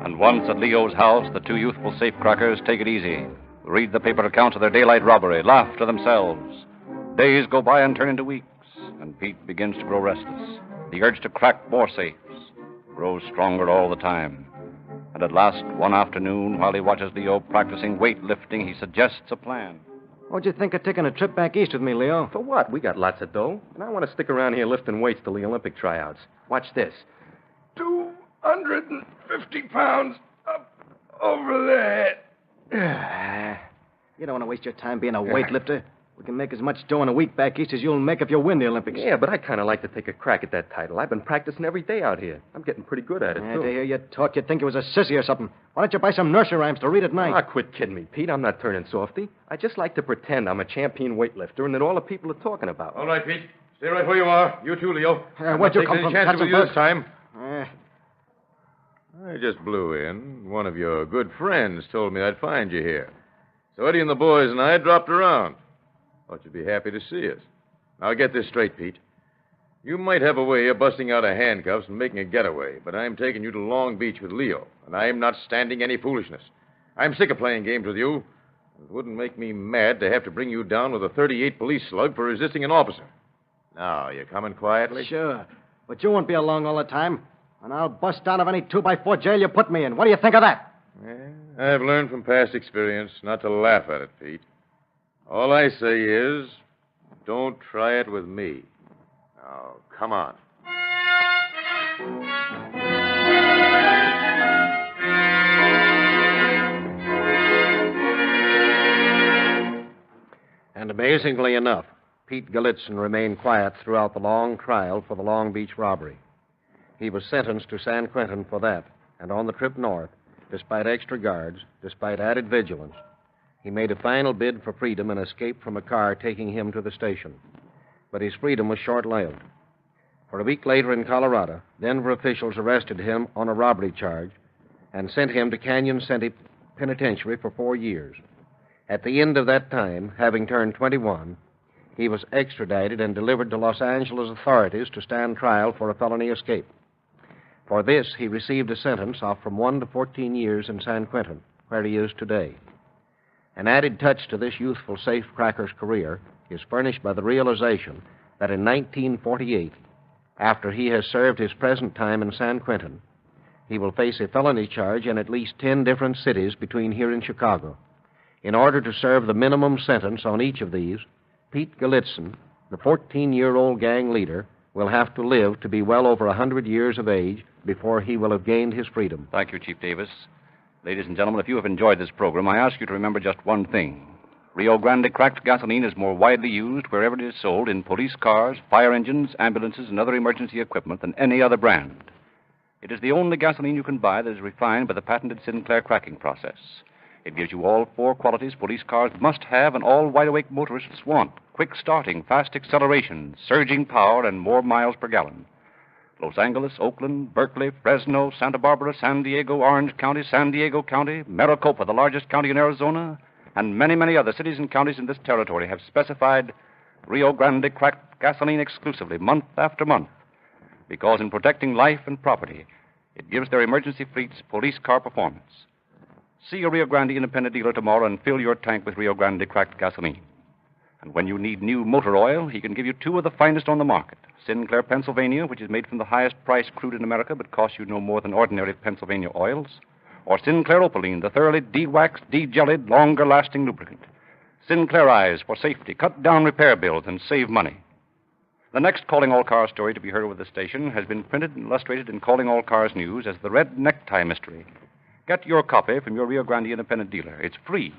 [SPEAKER 1] And once at Leo's house, the two youthful safecrackers take it easy. Read the paper accounts of their daylight robbery, laugh to themselves. Days go by and turn into weeks, and Pete begins to grow restless. The urge to crack more safes grows stronger all the time. And at last, one afternoon, while he watches Leo practicing weightlifting, he suggests a plan.
[SPEAKER 6] What'd you think of taking a trip back east with me, Leo?
[SPEAKER 11] For what? We got lots of dough. And I want to stick around here lifting weights till the Olympic tryouts. Watch this.
[SPEAKER 8] 250 pounds up over there.
[SPEAKER 6] You don't want to waste your time being a weightlifter. We can make as much dough in a week back east as you'll make if you win the Olympics.
[SPEAKER 11] Yeah, but I kind of like to take a crack at that title. I've been practicing every day out here. I'm getting pretty good at it, too.
[SPEAKER 6] To hear you talk, you'd think you was a sissy or something. Why don't you buy some nursery rhymes to read at night?
[SPEAKER 11] Ah, quit kidding me, Pete. I'm not turning softy. I just like to pretend I'm a champion weightlifter and that all the people are talking about.
[SPEAKER 9] All right, Pete. Stay right where you are. You too, Leo.
[SPEAKER 6] Where'd you come from,
[SPEAKER 9] chances with you this time.
[SPEAKER 6] Uh,
[SPEAKER 9] I just blew in. One of your good friends told me I'd find you here. So Eddie and the boys and I dropped around. Thought you'd be happy to see us. Now, get this straight, Pete. You might have a way of busting out of handcuffs and making a getaway, but I'm taking you to Long Beach with Leo, and I'm not standing any foolishness. I'm sick of playing games with you. It wouldn't make me mad to have to bring you down with a .38 police slug for resisting an officer. Now, you coming quietly?
[SPEAKER 6] Sure. But you won't be along all the time, and I'll bust out of any 2x4 jail you put me in. What do you think of that?
[SPEAKER 9] I've learned from past experience not to laugh at it, Pete. All I say is, don't try it with me. Now, come on.
[SPEAKER 4] And amazingly enough, Pete Galitzin remained quiet throughout the long trial for the Long Beach robbery. He was sentenced to San Quentin for that, and on the trip north, despite extra guards, despite added vigilance, he made a final bid for freedom and escaped from a car taking him to the station. But his freedom was short-lived. For a week later in Colorado, Denver officials arrested him on a robbery charge and sent him to Canyon City Penitentiary for 4 years. At the end of that time, having turned 21, he was extradited and delivered to Los Angeles authorities to stand trial for a felony escape. For this, he received a sentence of from 1 to 14 years in San Quentin, where he is today. An added touch to this youthful safecracker's career is furnished by the realization that in 1948, after he has served his present time in San Quentin, he will face a felony charge in at least 10 different cities between here and Chicago. In order to serve the minimum sentence on each of these, Pete Galitzin, the 14-year-old gang leader, will have to live to be well over 100 years of age before he will have gained his freedom.
[SPEAKER 1] Thank you, Chief Davis. Ladies and gentlemen, if you have enjoyed this program, I ask you to remember just one thing. Rio Grande cracked gasoline is more widely used wherever it is sold in police cars, fire engines, ambulances, and other emergency equipment than any other brand. It is the only gasoline you can buy that is refined by the patented Sinclair cracking process. It gives you all 4 qualities police cars must have and all wide-awake motorists want. Quick starting, fast acceleration, surging power, and more miles per gallon. Los Angeles, Oakland, Berkeley, Fresno, Santa Barbara, San Diego, Orange County, San Diego County, Maricopa, the largest county in Arizona, and many, many other cities and counties in this territory have specified Rio Grande cracked gasoline exclusively month after month, because in protecting life and property, it gives their emergency fleets police car performance. See a Rio Grande independent dealer tomorrow and fill your tank with Rio Grande cracked gasoline. And when you need new motor oil, he can give you 2 of the finest on the market. Sinclair, Pennsylvania, which is made from the highest priced crude in America but costs you no more than ordinary Pennsylvania oils. Or Sinclair Opaline, the thoroughly de-waxed, de-jellied, longer-lasting lubricant. Sinclair Eyes for safety, cut down repair bills, and save money. The next Calling All Cars story to be heard over the station has been printed and illustrated in Calling All Cars News as The Red Necktie Mystery. Get your copy from your Rio Grande independent dealer. It's free.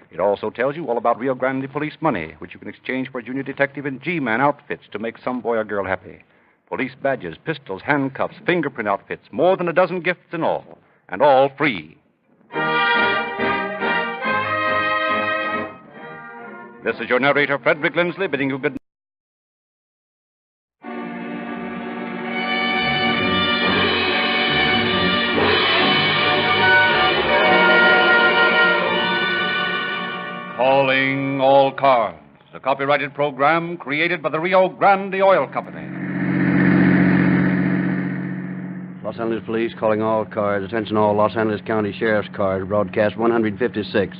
[SPEAKER 1] It also tells you all about Rio Grande police money, which you can exchange for a junior detective in G-Man outfits to make some boy or girl happy. Police badges, pistols, handcuffs, fingerprint outfits, more than a dozen gifts in all, and all free. This is your narrator, Frederick Lindsley, bidding you good night. Calling All Cars, a copyrighted program created by the Rio Grande Oil Company.
[SPEAKER 2] Los Angeles Police calling all cars. Attention all Los Angeles County Sheriff's cars. Broadcast 156.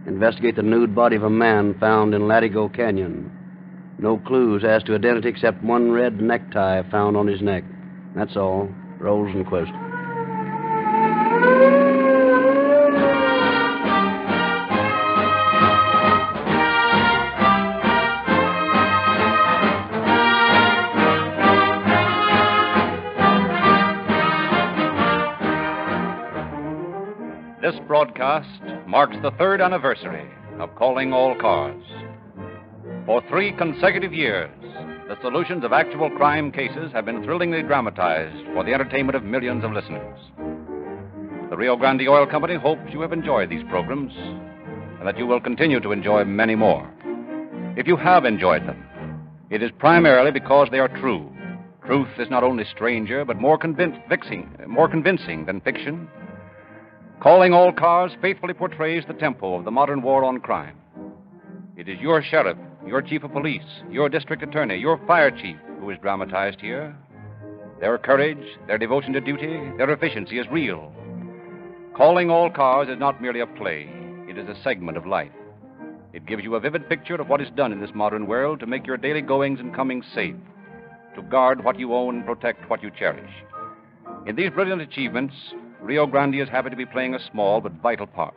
[SPEAKER 2] Investigate the nude body of a man found in Latigo Canyon. No clues as to identity except one red necktie found on his neck. That's all. Rosenquist.
[SPEAKER 1] This broadcast marks the 3rd anniversary of Calling All Cars. For 3 consecutive years, the solutions of actual crime cases have been thrillingly dramatized for the entertainment of millions of listeners. The Rio Grande Oil Company hopes you have enjoyed these programs and that you will continue to enjoy many more. If you have enjoyed them, it is primarily because they are true. Truth is not only stranger, but more convincing than fiction. Calling All Cars faithfully portrays the tempo of the modern war on crime. It is your sheriff, your chief of police, your district attorney, your fire chief who is dramatized here. Their courage, their devotion to duty, their efficiency is real. Calling All Cars is not merely a play. It is a segment of life. It gives you a vivid picture of what is done in this modern world to make your daily goings and comings safe, to guard what you own and protect what you cherish. In these brilliant achievements, Rio Grande is happy to be playing a small but vital part.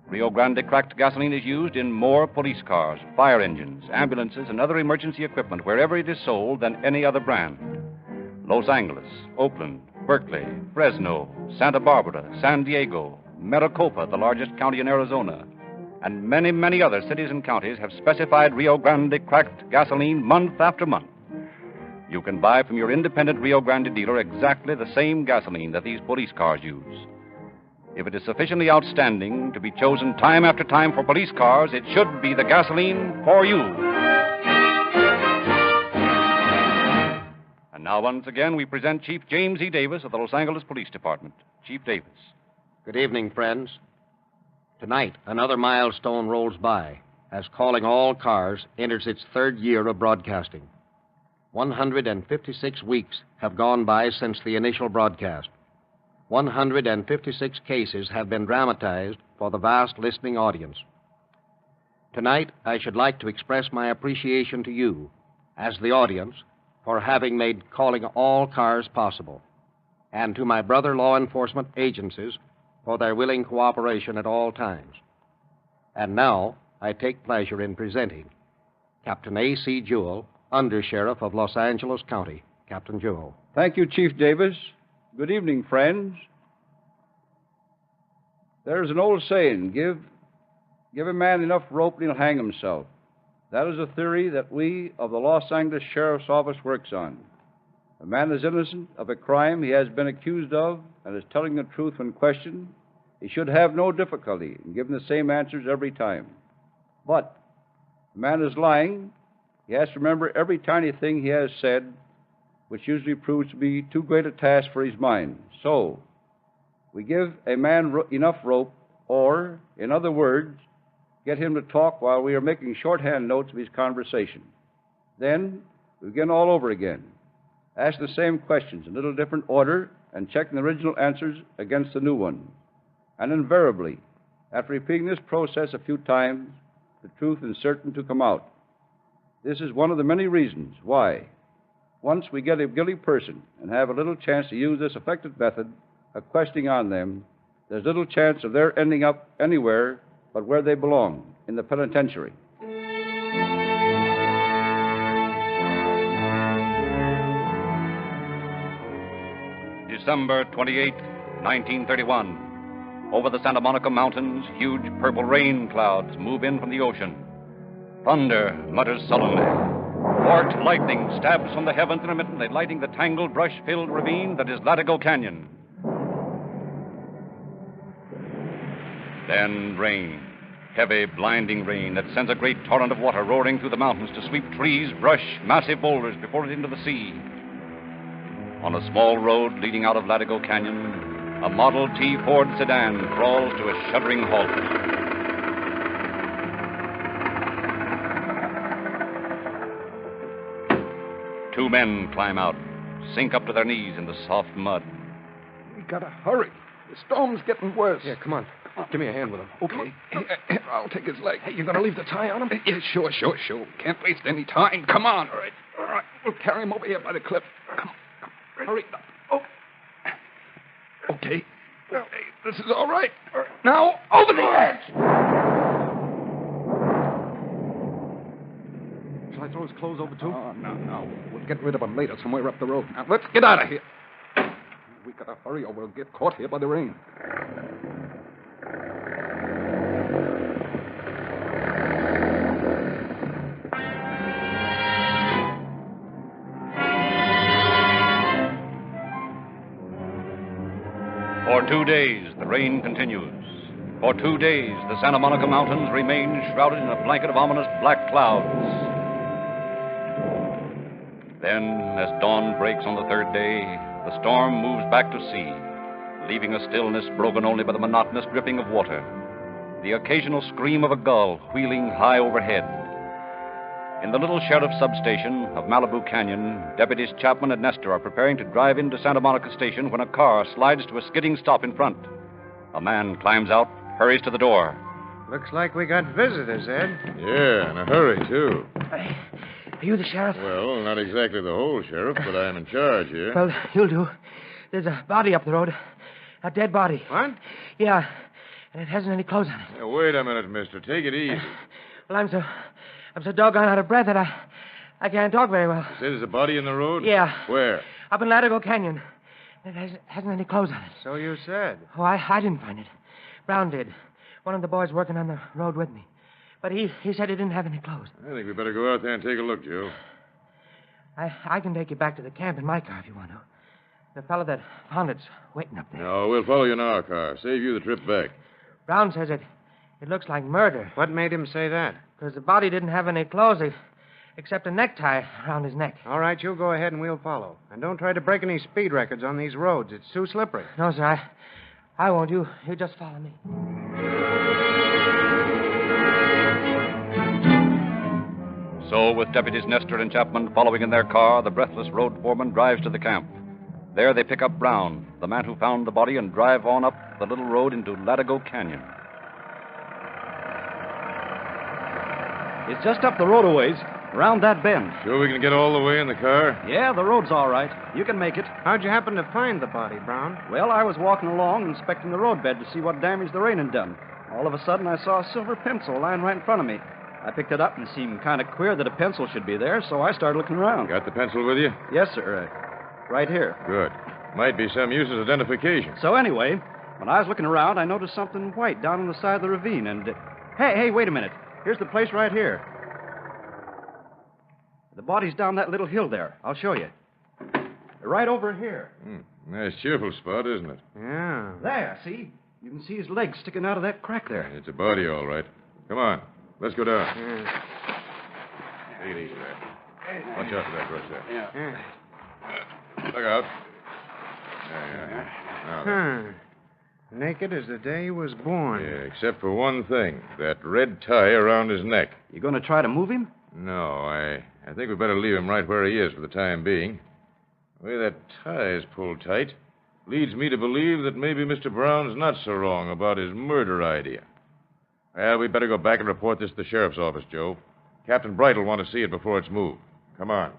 [SPEAKER 1] Rio Grande cracked gasoline is used in more police cars, fire engines, ambulances, and other emergency equipment wherever it is sold than any other brand. Los Angeles, Oakland, Berkeley, Fresno, Santa Barbara, San Diego, Maricopa, the largest county in Arizona, and many, many other cities and counties have specified Rio Grande cracked gasoline month after month. You can buy from your independent Rio Grande dealer exactly the same gasoline that these police cars use. If it is sufficiently outstanding to be chosen time after time for police cars, it should be the gasoline for you. And now, once again, we present Chief James E. Davis of the Los Angeles Police Department. Chief Davis.
[SPEAKER 4] Good evening, friends. Tonight, another milestone rolls by as Calling All Cars enters its 3rd year of broadcasting. 156 weeks have gone by since the initial broadcast. 156 cases have been dramatized for the vast listening audience. Tonight, I should like to express my appreciation to you, as the audience, for having made Calling All Cars possible, and to my brother law enforcement agencies for their willing cooperation at all times. And now, I take pleasure in presenting Captain A.C. Jewell, Under-Sheriff of Los Angeles County. Captain Jewell.
[SPEAKER 14] Thank you, Chief Davis. Good evening, friends. There's an old saying, give a man enough rope and he'll hang himself. That is a theory that we of the Los Angeles Sheriff's Office works on. A man is innocent of a crime he has been accused of and is telling the truth when questioned. He should have no difficulty in giving the same answers every time. But a man is lying. He has to remember every tiny thing he has said, which usually proves to be too great a task for his mind. So, we give a man enough rope, or, in other words, get him to talk while we are making shorthand notes of his conversation. Then, we begin all over again. Ask the same questions in a little different order and check the original answers against the new ones. And invariably, after repeating this process a few times, the truth is certain to come out. This is one of the many reasons why, once we get a guilty person and have a little chance to use this effective method of questioning on them, there's little chance of their ending up anywhere but where they belong, in the penitentiary.
[SPEAKER 1] December 28, 1931. Over the Santa Monica Mountains, huge purple rain clouds move in from the ocean. Thunder mutters sullenly. Forked lightning stabs from the heavens intermittently, lighting the tangled, brush-filled ravine that is Latigo Canyon. Then rain. Heavy, blinding rain that sends a great torrent of water roaring through the mountains to sweep trees, brush, massive boulders before it into the sea. On a small road leading out of Latigo Canyon, a Model T Ford sedan crawls to a shuddering halt. Two men climb out, sink up to their knees in the soft mud.
[SPEAKER 8] We gotta hurry. The storm's getting worse.
[SPEAKER 7] Here, come on. Give me a hand with him.
[SPEAKER 8] Okay. Here, I'll take his leg.
[SPEAKER 7] Hey, you gonna leave the tie on him?
[SPEAKER 8] Yeah, sure. Can't waste any time. Come on. All right. We'll carry him over here by the cliff. Come on. Hurry up. Oh. Okay. This is all right. Now, over the edge.
[SPEAKER 7] Shall I throw his clothes over, too?
[SPEAKER 8] Oh, no. We'll get rid of him later somewhere up the road. Now, let's get out of here. We gotta hurry or we'll get caught here by the rain.
[SPEAKER 1] For 2 days, the rain continues. For 2 days, the Santa Monica Mountains remain shrouded in a blanket of ominous black clouds. Then, as dawn breaks on the 3rd day, the storm moves back to sea, leaving a stillness broken only by the monotonous dripping of water, the occasional scream of a gull wheeling high overhead. In the little sheriff substation of Malibu Canyon, Deputies Chapman and Nestor are preparing to drive into Santa Monica Station when a car slides to a skidding stop in front. A man climbs out, hurries to the door.
[SPEAKER 15] Looks like we got visitors, Ed.
[SPEAKER 9] Yeah, in a hurry, too.
[SPEAKER 12] Are you the sheriff?
[SPEAKER 9] Well, not exactly the whole sheriff, but I'm in charge here.
[SPEAKER 12] Well, you'll do. There's a body up the road. A dead body.
[SPEAKER 15] What?
[SPEAKER 12] Yeah, and it hasn't any clothes on it.
[SPEAKER 9] Now, wait a minute, mister. Take it easy.
[SPEAKER 12] Well, I'm so doggone out of breath that I can't talk very well.
[SPEAKER 9] You say there's a body in the road?
[SPEAKER 12] Yeah.
[SPEAKER 9] Where?
[SPEAKER 12] Up in Latigo Canyon. It hasn't any clothes on it.
[SPEAKER 15] So you said.
[SPEAKER 12] Oh, I didn't find it. Brown did. One of the boys working on the road with me. But he said he didn't have any clothes.
[SPEAKER 9] I think we better go out there and take a look, Joe.
[SPEAKER 12] I can take you back to the camp in my car if you want to. The fellow that found it's waiting up there.
[SPEAKER 9] No, we'll follow you in our car. Save you the trip back.
[SPEAKER 12] Brown says it looks like murder.
[SPEAKER 15] What made him say that?
[SPEAKER 12] Because the body didn't have any clothes except a necktie around his neck.
[SPEAKER 15] All right, you go ahead and we'll follow. And don't try to break any speed records on these roads. It's too slippery.
[SPEAKER 12] No, sir. I won't. You just follow me.
[SPEAKER 1] So, with Deputies Nestor and Chapman following in their car, the breathless road foreman drives to the camp. There they pick up Brown, the man who found the body, and drive on up the little road into Latigo Canyon.
[SPEAKER 6] It's just up the road a ways, around that bend.
[SPEAKER 9] Sure we can get all the way in the car?
[SPEAKER 6] Yeah, the road's all right. You can make it.
[SPEAKER 15] How'd you happen to find the body, Brown?
[SPEAKER 6] Well, I was walking along, inspecting the roadbed to see what damage the rain had done. All of a sudden, I saw a silver pencil lying right in front of me. I picked it up and it seemed kind of queer that a pencil should be there, so I started looking around.
[SPEAKER 9] Got the pencil with you?
[SPEAKER 6] Yes, sir. Right here.
[SPEAKER 9] Good. Might be some use as identification.
[SPEAKER 6] So anyway, when I was looking around, I noticed something white down on the side of the ravine, and... Hey, wait a minute. Here's the place right here. The body's down that little hill there. I'll show you. Right over here.
[SPEAKER 9] Nice cheerful spot, isn't it?
[SPEAKER 15] Yeah.
[SPEAKER 6] There, see? You can see his legs sticking out of that crack there.
[SPEAKER 9] It's a body, all right. Come on. Let's go down.
[SPEAKER 15] Yeah.
[SPEAKER 9] Take it easy, there. Watch out for that brush there.
[SPEAKER 15] Yeah.
[SPEAKER 9] Look out. There. Now then.
[SPEAKER 15] Naked as the day he was born.
[SPEAKER 9] Yeah, except for one thing. That red tie around his neck.
[SPEAKER 6] You going to try to move him?
[SPEAKER 9] No, I think we better leave him right where he is for the time being. The way that tie is pulled tight leads me to believe that maybe Mr. Brown's not so wrong about his murder idea. Well, we better go back and report this to the sheriff's office, Joe. Captain Bright will want to see it before it's moved. Come on.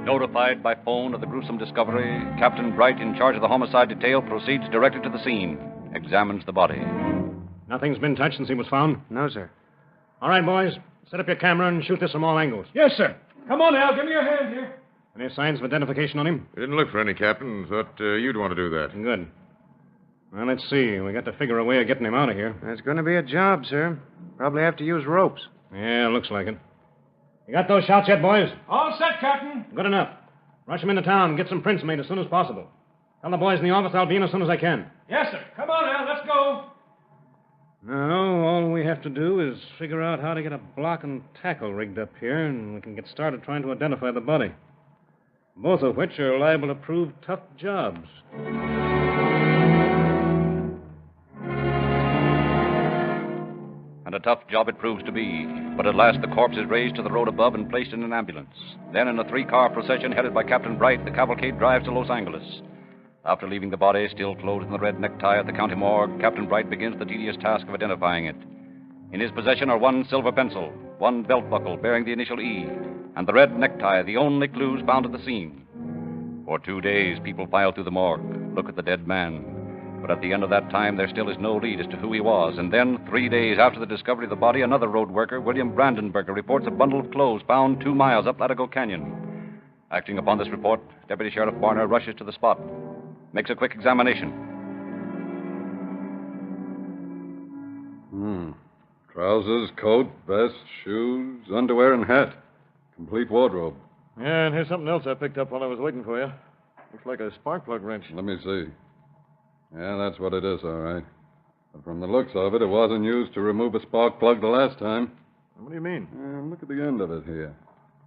[SPEAKER 1] Notified by phone of the gruesome discovery, Captain Bright, in charge of the homicide detail, proceeds directly to the scene, examines the body.
[SPEAKER 7] Nothing's been touched since he was found?
[SPEAKER 15] No, sir.
[SPEAKER 7] All right, boys. Set up your camera and shoot this from all angles.
[SPEAKER 8] Yes, sir. Come on, Al. Give me your hand here.
[SPEAKER 7] Any signs of identification on him?
[SPEAKER 9] We didn't look for any, Captain. Thought you'd want to do that.
[SPEAKER 7] Good. Well, let's see. We got to figure a way of getting him out of here.
[SPEAKER 15] That's going to be a job, sir. Probably have to use ropes.
[SPEAKER 7] Yeah, looks like it. You got those shots yet, boys?
[SPEAKER 8] All set, Captain.
[SPEAKER 7] Good enough. Rush him into town and get some prints made as soon as possible. Tell the boys in the office I'll be in as soon as I can.
[SPEAKER 8] Yes, sir. Come on, Al. Let's go.
[SPEAKER 7] Now, all we have to do is figure out how to get a block and tackle rigged up here, and we can get started trying to identify the body. Both of which are liable to prove tough jobs.
[SPEAKER 1] And a tough job it proves to be. But at last the corpse is raised to the road above and placed in an ambulance. Then, in a 3-car procession headed by Captain Bright, the cavalcade drives to Los Angeles. After leaving the body, still clothed in the red necktie, at the county morgue, Captain Bright begins the tedious task of identifying it. In his possession are one silver pencil, one belt buckle bearing the initial E, and the red necktie, the only clues found at the scene. For 2 days, people file through the morgue, look at the dead man. But at the end of that time, there still is no lead as to who he was. And then, 3 days after the discovery of the body, another road worker, William Brandenberger, reports a bundle of clothes found 2 miles up Latigo Canyon. Acting upon this report, Deputy Sheriff Barner rushes to the spot, makes a quick examination.
[SPEAKER 10] Trousers, coat, vest, shoes, underwear, and hat. Complete wardrobe.
[SPEAKER 7] Yeah, and here's something else I picked up while I was waiting for you. Looks like a spark plug wrench.
[SPEAKER 10] Let me see. Yeah, that's what it is, all right. But from the looks of it, it wasn't used to remove a spark plug the last time.
[SPEAKER 7] What do you mean?
[SPEAKER 10] Look at the end of it here.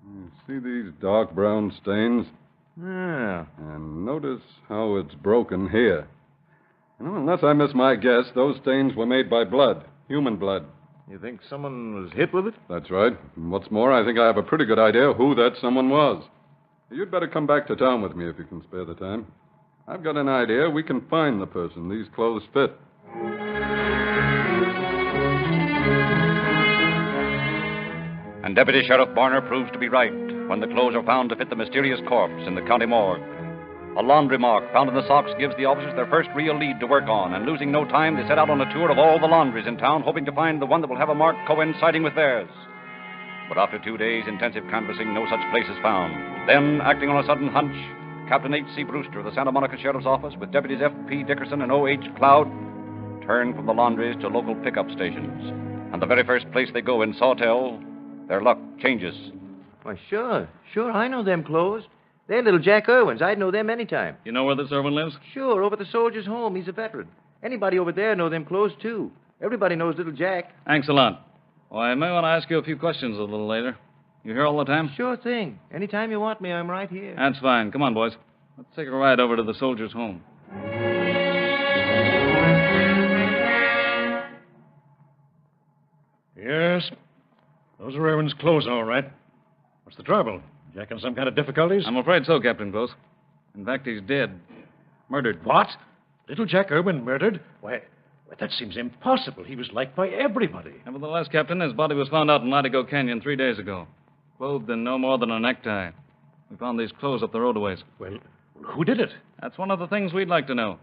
[SPEAKER 10] You see these dark brown stains?
[SPEAKER 7] Yeah.
[SPEAKER 10] And notice how it's broken here. You know, unless I miss my guess, those stains were made by blood, human blood.
[SPEAKER 7] You think someone was hit with it?
[SPEAKER 10] That's right. And what's more, I think I have a pretty good idea who that someone was. You'd better come back to town with me if you can spare the time. I've got an idea we can find the person these clothes fit.
[SPEAKER 1] And Deputy Sheriff Barner proves to be right when the clothes are found to fit the mysterious corpse in the county morgue. A laundry mark found in the socks gives the officers their first real lead to work on, and losing no time, they set out on a tour of all the laundries in town, hoping to find the one that will have a mark coinciding with theirs. But after 2 days' intensive canvassing, no such place is found. Then, acting on a sudden hunch, Captain H.C. Brewster of the Santa Monica Sheriff's Office with Deputies F.P. Dickerson and O.H. Cloud turn from the laundries to local pickup stations. And the very first place they go in Sawtell, their luck changes.
[SPEAKER 12] Why, sure. Sure, I know them clothes. They're little Jack Irwin's. I'd know them anytime.
[SPEAKER 16] You know where this Irwin lives?
[SPEAKER 12] Sure, over at the soldier's home. He's a veteran. Anybody over there know them clothes, too. Everybody knows little Jack.
[SPEAKER 16] Thanks a lot. Well, I may want to ask you a few questions a little later. You here all the time?
[SPEAKER 12] Sure thing. Anytime you want me, I'm right here.
[SPEAKER 16] That's fine. Come on, boys. Let's take a ride over to the soldier's home.
[SPEAKER 7] Yes. Those are Irwin's clothes, all right. What's the trouble? Jack in some kind of difficulties?
[SPEAKER 16] I'm afraid so, Captain Close. In fact, he's dead. Murdered.
[SPEAKER 7] What? Little Jack Irwin murdered? Why, that seems impossible. He was liked by everybody.
[SPEAKER 16] Nevertheless, Captain, his body was found out in Latigo Canyon 3 days ago. Clothed in no more than a necktie. We found these clothes up the road a ways.
[SPEAKER 7] Well, who did it?
[SPEAKER 16] That's one of the things we'd like to know.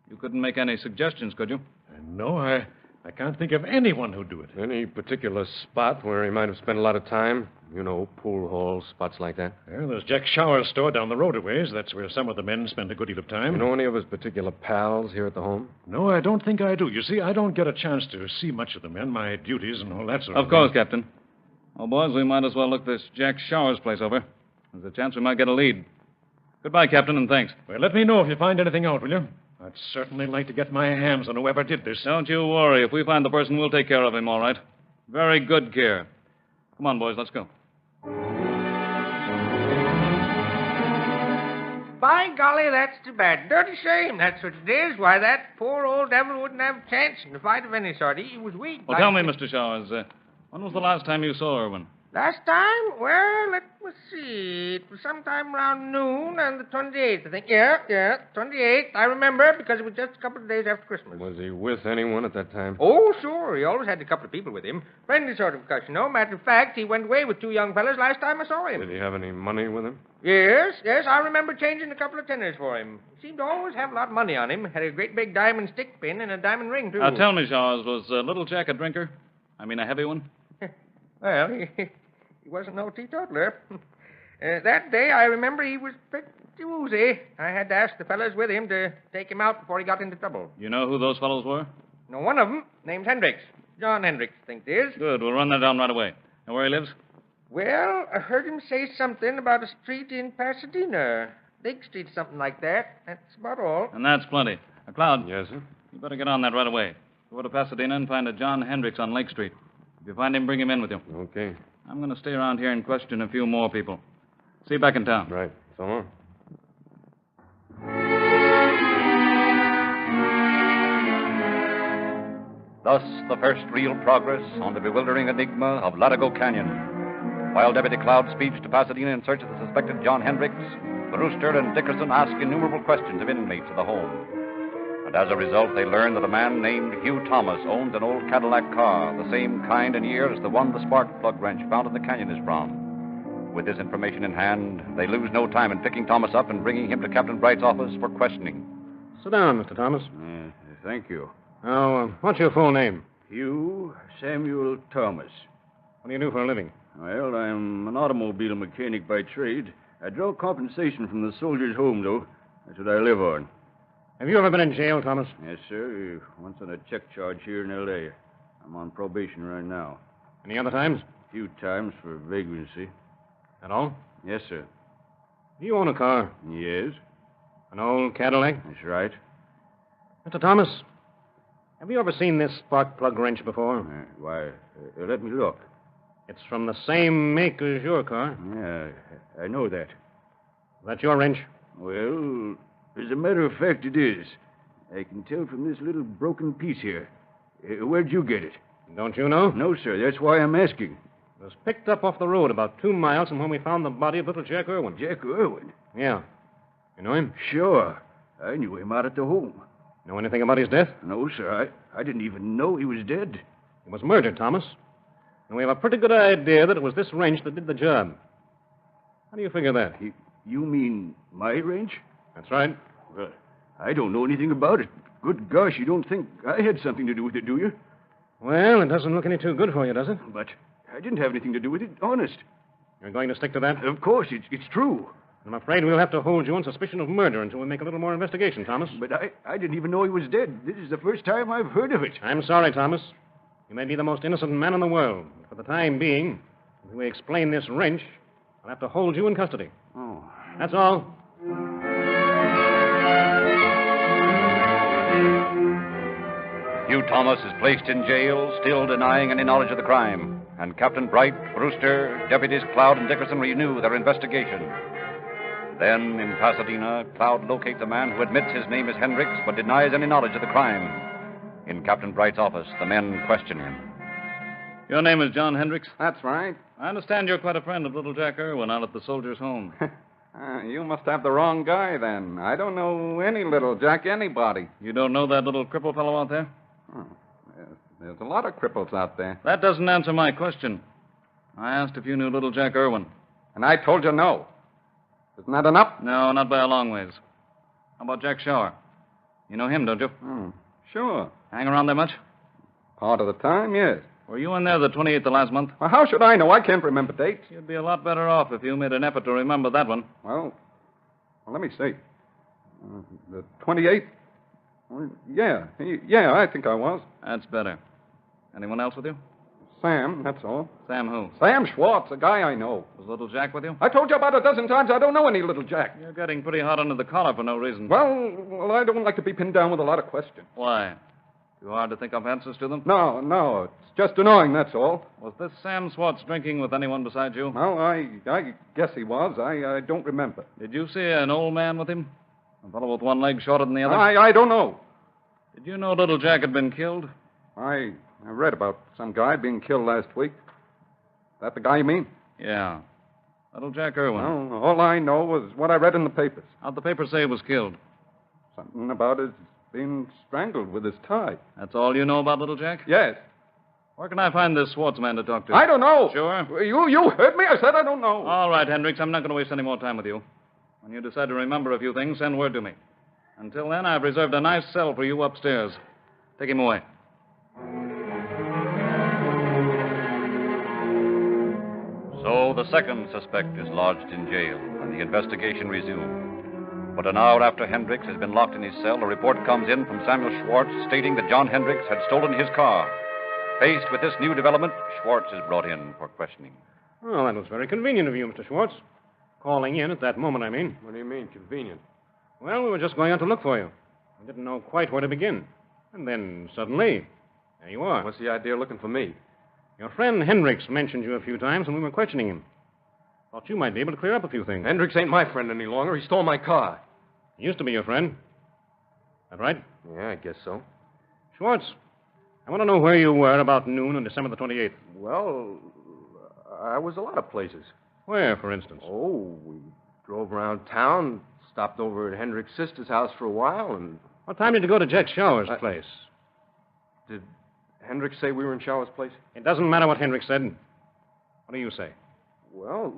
[SPEAKER 16] You couldn't make any suggestions, could you?
[SPEAKER 7] No, I can't think of anyone who'd do it.
[SPEAKER 11] Any particular spot where he might have spent a lot of time? You know, pool halls, spots like that.
[SPEAKER 7] Well, there's Jack Shower's store down the road a ways. That's where some of the men spend a good deal of time.
[SPEAKER 11] You know any of his particular pals here at the home?
[SPEAKER 7] No, I don't think I do. You see, I don't get a chance to see much of the men, my duties and all that sort of
[SPEAKER 16] thing. Of course, Captain. Well, boys, we might as well look this Jack Shower's place over. There's a chance we might get a lead. Goodbye, Captain, and thanks.
[SPEAKER 7] Well, let me know if you find anything out, will you? I'd certainly like to get my hands on whoever did this.
[SPEAKER 16] Don't you worry. If we find the person, we'll take care of him, all right. Very good care. Come on, boys, let's go.
[SPEAKER 5] By golly, that's too bad. Dirty shame, that's what it is. Why, that poor old devil wouldn't have a chance in a fight of any sort. He was weak.
[SPEAKER 16] Well, tell me, Mr. Showers, when was the last time you saw Irwin?
[SPEAKER 5] Last time? Well, let me see. It was sometime around noon on the 28th, I think. Yeah, 28th. I remember because it was just a couple of days after Christmas.
[SPEAKER 11] Was he with anyone at that time?
[SPEAKER 5] Oh, sure. He always had a couple of people with him. Friendly sort of cuss, you know. Matter of fact, he went away with 2 young fellas last time I saw him.
[SPEAKER 11] Did he have any money with him?
[SPEAKER 5] Yes. I remember changing a couple of tenners for him. He seemed to always have a lot of money on him. Had a great big diamond stick pin and a diamond ring, too.
[SPEAKER 16] Now, tell me, Showers, was little Jack a drinker? I mean, a heavy one?
[SPEAKER 5] Well, he wasn't no teetotaler. That day, I remember he was pretty woozy. I had to ask the fellas with him to take him out before he got into trouble.
[SPEAKER 16] You know who those fellows were?
[SPEAKER 5] No, one of them, named Hendricks. John Hendricks, I think it is.
[SPEAKER 16] Good. We'll run that down right away. Know where he lives?
[SPEAKER 5] Well, I heard him say something about a street in Pasadena. Lake Street, something like that. That's about all.
[SPEAKER 16] And that's plenty. Cloud.
[SPEAKER 11] Yes, sir?
[SPEAKER 16] You better get on that right away. Go to Pasadena and find a John Hendricks on Lake Street. If you find him, bring him in with you.
[SPEAKER 11] Okay.
[SPEAKER 16] I'm going to stay around here and question a few more people. See you back in town.
[SPEAKER 11] Right. So long.
[SPEAKER 1] Thus, the first real progress on the bewildering enigma of Latigo Canyon. While Deputy Cloud speeds to Pasadena in search of the suspected John Hendricks, Brewster and Dickerson ask innumerable questions of inmates of the home. And as a result, they learn that a man named Hugh Thomas owns an old Cadillac car, the same kind and year as the one the spark plug wrench found in the canyon is from. With this information in hand, they lose no time in picking Thomas up and bringing him to Captain Bright's office for questioning.
[SPEAKER 7] Sit down, Mr. Thomas.
[SPEAKER 14] Thank you.
[SPEAKER 7] Now, what's your full name?
[SPEAKER 14] Hugh Samuel Thomas.
[SPEAKER 7] What do you do for a living?
[SPEAKER 14] Well, I'm an automobile mechanic by trade. I draw compensation from the soldier's home, though. That's what I live on.
[SPEAKER 7] Have you ever been in jail, Thomas?
[SPEAKER 14] Yes, sir. Once on a check charge here in L.A. I'm on probation right now.
[SPEAKER 7] Any other times?
[SPEAKER 14] A few times for vagrancy.
[SPEAKER 7] At all?
[SPEAKER 14] Yes, sir.
[SPEAKER 7] Do you own a car?
[SPEAKER 14] Yes.
[SPEAKER 7] An old Cadillac?
[SPEAKER 14] That's right.
[SPEAKER 7] Mr. Thomas, have you ever seen this spark plug wrench before?
[SPEAKER 14] Why, let me look.
[SPEAKER 7] It's from the same make as your car.
[SPEAKER 14] Yeah, I know that.
[SPEAKER 7] That's your wrench?
[SPEAKER 14] Well, as a matter of fact, it is. I can tell from this little broken piece here. Where'd you get it?
[SPEAKER 7] Don't you know?
[SPEAKER 14] No, sir. That's why I'm asking.
[SPEAKER 7] It was picked up off the road about 2 miles from when we found the body of little Jack Irwin.
[SPEAKER 14] Jack Irwin?
[SPEAKER 7] Yeah. You know him?
[SPEAKER 14] Sure. I knew him out at the home.
[SPEAKER 7] Know anything about his death?
[SPEAKER 14] No, sir. I didn't even know he was dead.
[SPEAKER 7] He was murdered, Thomas. And we have a pretty good idea that it was this wrench that did the job. How do you figure that?
[SPEAKER 14] You mean my wrench?
[SPEAKER 7] That's right.
[SPEAKER 14] Well, I don't know anything about it. Good gosh, you don't think I had something to do with it, do you?
[SPEAKER 7] Well, it doesn't look any too good for you, does it?
[SPEAKER 14] But I didn't have anything to do with it, honest.
[SPEAKER 7] You're going to stick to that?
[SPEAKER 14] Of course, it's true.
[SPEAKER 7] I'm afraid we'll have to hold you on suspicion of murder until we make a little more investigation, Thomas.
[SPEAKER 14] But I didn't even know he was dead. This is the first time I've heard of it.
[SPEAKER 7] I'm sorry, Thomas. You may be the most innocent man in the world. But for the time being, until we explain this wrench, I'll have to hold you in custody.
[SPEAKER 14] Oh.
[SPEAKER 7] That's all.
[SPEAKER 1] Hugh Thomas is placed in jail, still denying any knowledge of the crime. And Captain Bright, Brewster, Deputies Cloud and Dickerson renew their investigation. Then, in Pasadena, Cloud locates a man who admits his name is Hendricks but denies any knowledge of the crime. In Captain Bright's office, the men question him.
[SPEAKER 16] Your name is John Hendricks?
[SPEAKER 10] That's right.
[SPEAKER 16] I understand you're quite a friend of little Jack Irwin out at the Soldiers' Home.
[SPEAKER 10] You must have the wrong guy, then. I don't know any little Jack anybody.
[SPEAKER 16] You don't know that little cripple fellow out there?
[SPEAKER 10] Oh, there's a lot of cripples out there.
[SPEAKER 16] That doesn't answer my question. I asked if you knew little Jack Irwin.
[SPEAKER 10] And I told you no. Isn't that enough?
[SPEAKER 16] No, not by a long ways. How about Jack Shower? You know him, don't you?
[SPEAKER 10] Sure.
[SPEAKER 16] Hang around there much?
[SPEAKER 10] Part of the time, yes.
[SPEAKER 16] Were you in there the 28th of last month?
[SPEAKER 10] Well, how should I know? I can't remember dates.
[SPEAKER 16] You'd be a lot better off if you made an effort to remember that one.
[SPEAKER 10] Well let me see. The 28th? Well, yeah, I think I was.
[SPEAKER 16] That's better. Anyone else with you?
[SPEAKER 10] Sam, that's all.
[SPEAKER 16] Sam who?
[SPEAKER 10] Sam Schwartz, a guy I know.
[SPEAKER 16] Was little Jack with you?
[SPEAKER 10] I told you about a dozen times I don't know any little Jack.
[SPEAKER 16] You're getting pretty hot under the collar for no reason.
[SPEAKER 10] Well, I don't like to be pinned down with a lot of questions.
[SPEAKER 16] Why? Too hard to think of answers to them?
[SPEAKER 10] No, it's just annoying, that's all.
[SPEAKER 16] Was this Sam Schwartz drinking with anyone besides you?
[SPEAKER 10] Well, I guess he was. I don't remember.
[SPEAKER 16] Did you see an old man with him? A fellow with one leg shorter than the other?
[SPEAKER 10] I don't know.
[SPEAKER 16] Did you know little Jack had been killed?
[SPEAKER 10] I read about some guy being killed last week. That the guy you mean?
[SPEAKER 16] Yeah. Little Jack Irwin.
[SPEAKER 10] Well, all I know was what I read in the papers.
[SPEAKER 16] How'd the paper say he was killed?
[SPEAKER 10] Something about his being strangled with his tie.
[SPEAKER 16] That's all you know about little Jack?
[SPEAKER 10] Yes.
[SPEAKER 16] Where can I find this Schwartz man to talk to?
[SPEAKER 10] I don't know.
[SPEAKER 16] Sure?
[SPEAKER 10] You heard me. I said I don't know.
[SPEAKER 16] All right, Hendricks. I'm not going to waste any more time with you. When you decide to remember a few things, send word to me. Until then, I've reserved a nice cell for you upstairs. Take him away.
[SPEAKER 1] So the second suspect is lodged in jail, and the investigation resumed. But an hour after Hendricks has been locked in his cell, a report comes in from Samuel Schwartz stating that John Hendricks had stolen his car. Faced with this new development, Schwartz is brought in for questioning.
[SPEAKER 7] Well, that was very convenient of you, Mr. Schwartz. Calling in at that moment, I mean.
[SPEAKER 11] What do you mean, convenient?
[SPEAKER 7] Well, we were just going out to look for you. We didn't know quite where to begin. And then, suddenly, there you are.
[SPEAKER 11] What's the idea looking for me?
[SPEAKER 7] Your friend Hendricks mentioned you a few times when we were questioning him. Thought you might be able to clear up a few things.
[SPEAKER 11] Hendricks ain't my friend any longer. He stole my car.
[SPEAKER 7] He used to be your friend. That right?
[SPEAKER 11] Yeah, I guess so.
[SPEAKER 7] Schwartz, I want to know where you were about noon on December the 28th.
[SPEAKER 11] Well, I was a lot of places.
[SPEAKER 7] Where, for instance?
[SPEAKER 11] Oh, we drove around town, stopped over at Hendricks' sister's house for a while, and...
[SPEAKER 7] What time did you go to Jack Shower's place?
[SPEAKER 11] Did Hendricks say we were in Shower's place?
[SPEAKER 7] It doesn't matter what Hendricks said. What do you say?
[SPEAKER 11] Well,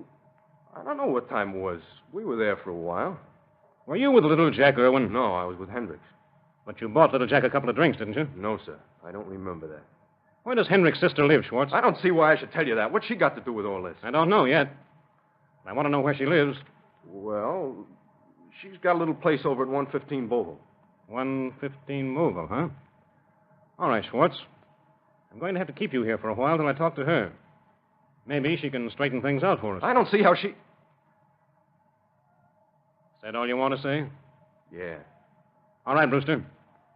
[SPEAKER 11] I don't know what time it was. We were there for a while.
[SPEAKER 7] Were you with little Jack Irwin?
[SPEAKER 11] No, I was with Hendricks.
[SPEAKER 7] But you bought little Jack a couple of drinks, didn't you?
[SPEAKER 11] No, sir. I don't remember that.
[SPEAKER 7] Where does Hendricks' sister live, Schwartz?
[SPEAKER 11] I don't see why I should tell you that. What's she got to do with all this?
[SPEAKER 7] I don't know yet. I want to know where she lives.
[SPEAKER 11] Well, she's got a little place over at 115 Bogle.
[SPEAKER 7] 115 Bogle, huh? All right, Schwartz. I'm going to have to keep you here for a while till I talk to her. Maybe she can straighten things out for us.
[SPEAKER 11] I don't see how she...
[SPEAKER 7] that all you want to say?
[SPEAKER 6] Yeah.
[SPEAKER 7] All right, Brewster.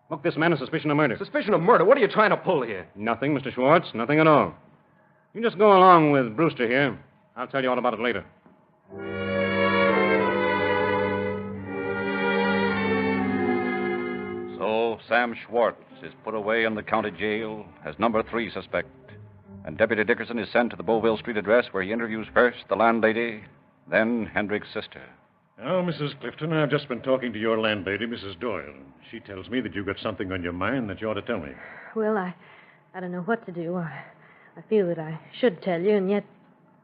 [SPEAKER 7] Book this man on suspicion of murder.
[SPEAKER 6] Suspicion of murder? What are you trying to pull here?
[SPEAKER 7] Nothing, Mr. Schwartz. Nothing at all. You just go along with Brewster here. I'll tell you all about it later.
[SPEAKER 1] So Sam Schwartz is put away in the county jail as number 3 suspect. And Deputy Dickerson is sent to the Beauville Street address where he interviews first the landlady, then Hendrick's sister.
[SPEAKER 7] Now, Mrs. Clifton, I've just been talking to your landlady, Mrs. Doyle. She tells me that you've got something on your mind that you ought to tell me.
[SPEAKER 3] Well, I don't know what to do. I feel that I should tell you, and yet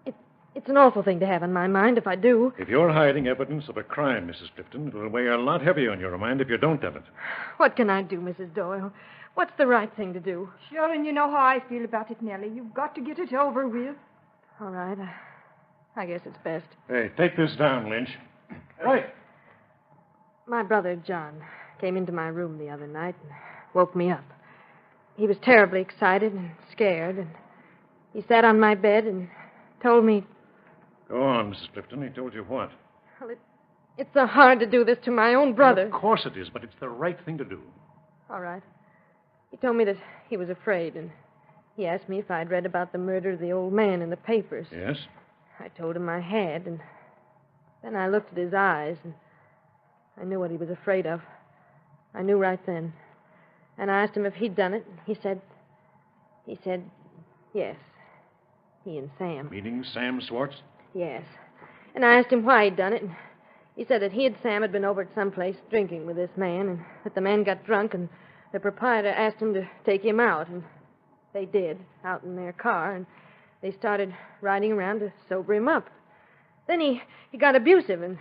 [SPEAKER 3] it's an awful thing to have on my mind if I do.
[SPEAKER 7] If you're hiding evidence of a crime, Mrs. Clifton, it'll weigh a lot heavier on your mind if you don't have it.
[SPEAKER 3] What can I do, Mrs. Doyle? What's the right thing to do?
[SPEAKER 17] Sure, and you know how I feel about it, Nellie. You've got to get it over with.
[SPEAKER 3] All right. I guess it's best.
[SPEAKER 7] Hey, take this down, Lynch. Right.
[SPEAKER 3] My brother, John, came into my room the other night and woke me up. He was terribly excited and scared, and he sat on my bed and told me...
[SPEAKER 7] Go on, Mrs. Clifton. He told you what?
[SPEAKER 3] Well, it's so hard to do this to my own brother.
[SPEAKER 7] Of course it is, but it's the right thing to do.
[SPEAKER 3] All right. He told me that he was afraid, and he asked me if I'd read about the murder of the old man in the papers.
[SPEAKER 7] Yes?
[SPEAKER 3] I told him I had, and then I looked at his eyes, and I knew what he was afraid of. I knew right then. And I asked him if he'd done it, and he said, yes. He and Sam.
[SPEAKER 7] Meaning Sam Schwartz?
[SPEAKER 3] Yes. And I asked him why he'd done it, and he said that he and Sam had been over at some place drinking with this man, and that the man got drunk, and the proprietor asked him to take him out, and they did, out in their car, and they started riding around to sober him up. Then he got abusive and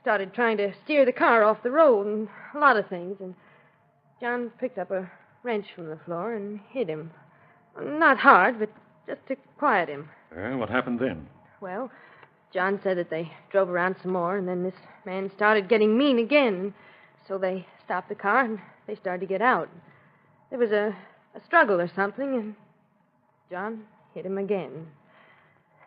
[SPEAKER 3] started trying to steer the car off the road and a lot of things, and John picked up a wrench from the floor and hit him. Not hard, but just to quiet him.
[SPEAKER 7] Well, what happened then?
[SPEAKER 3] Well, John said that they drove around some more, and then this man started getting mean again, and so they stopped the car and they started to get out. There was a struggle or something, and John hit him again.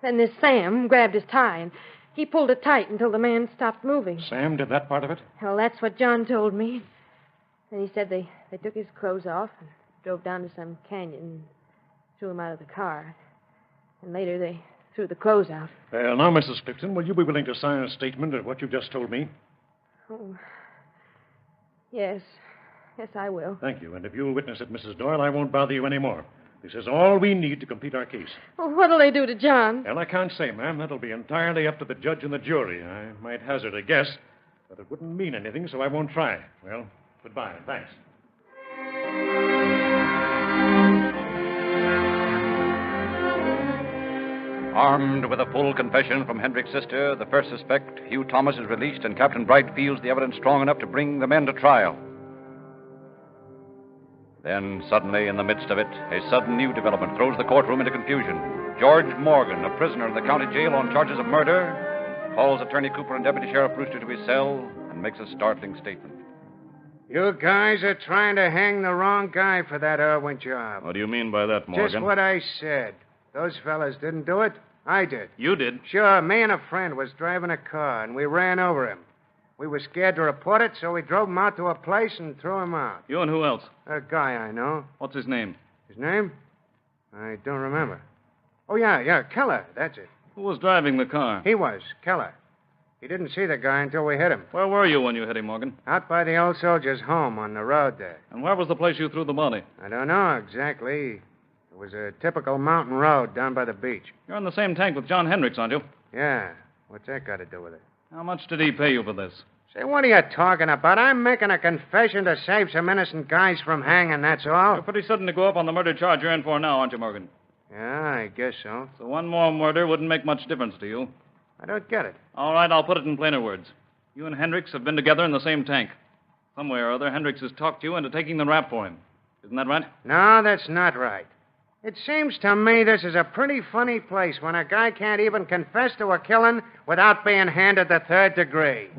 [SPEAKER 3] Then this Sam grabbed his tie, and he pulled it tight until the man stopped moving.
[SPEAKER 7] Sam did that part of it?
[SPEAKER 3] Well, that's what John told me. Then he said they took his clothes off and drove down to some canyon and threw him out of the car. And later they threw the clothes out.
[SPEAKER 7] Well, now, Mrs. Clifton, will you be willing to sign a statement of what you've just told me?
[SPEAKER 3] Oh, yes. Yes, I will.
[SPEAKER 7] Thank you. And if you'll witness it, Mrs. Doyle, I won't bother you anymore. This is all we need to complete our case.
[SPEAKER 3] Well, what'll they do to John?
[SPEAKER 7] Well, I can't say, ma'am. That'll be entirely up to the judge and the jury. I might hazard a guess, but it wouldn't mean anything, so I won't try. Well, goodbye, and thanks.
[SPEAKER 1] Armed with a full confession from Hendrick's sister, the first suspect, Hugh Thomas, is released, and Captain Bright feels the evidence strong enough to bring the men to trial. Then, suddenly, in the midst of it, a sudden new development throws the courtroom into confusion. George Morgan, a prisoner in the county jail on charges of murder, calls Attorney Cooper and Deputy Sheriff Brewster to his cell and makes a startling statement.
[SPEAKER 15] You guys are trying to hang the wrong guy for that Irwin job.
[SPEAKER 16] What do you mean by that, Morgan?
[SPEAKER 15] Just what I said. Those fellas didn't do it. I did.
[SPEAKER 16] You did?
[SPEAKER 15] Sure. Me and a friend was driving a car, and we ran over him. We were scared to report it, so we drove him out to a place and threw him out.
[SPEAKER 16] You and who else?
[SPEAKER 15] A guy I know.
[SPEAKER 16] What's his name?
[SPEAKER 15] His name? I don't remember. Oh, yeah, Keller. That's it.
[SPEAKER 16] Who was driving the car?
[SPEAKER 15] He was, Keller. He didn't see the guy until we hit him.
[SPEAKER 16] Where were you when you hit him, Morgan?
[SPEAKER 15] Out by the old soldier's home on the road there.
[SPEAKER 16] And where was the place you threw the body?
[SPEAKER 15] I don't know exactly. It was a typical mountain road down by the beach.
[SPEAKER 16] You're in the same tank with John Hendricks, aren't you?
[SPEAKER 15] Yeah. What's that got to do with it?
[SPEAKER 16] How much did he pay you for this?
[SPEAKER 15] Say, what are you talking about? I'm making a confession to save some innocent guys from hanging, that's all.
[SPEAKER 16] You're pretty sudden to go up on the murder charge you're in for now, aren't you, Morgan?
[SPEAKER 15] Yeah, I guess so.
[SPEAKER 16] So one more murder wouldn't make much difference to you.
[SPEAKER 15] I don't get it.
[SPEAKER 16] All right, I'll put it in plainer words. You and Hendricks have been together in the same tank. Some way or other, Hendricks has talked you into taking the rap for him. Isn't that right?
[SPEAKER 15] No, that's not right. It seems to me this is a pretty funny place when a guy can't even confess to a killing without being handed the third degree.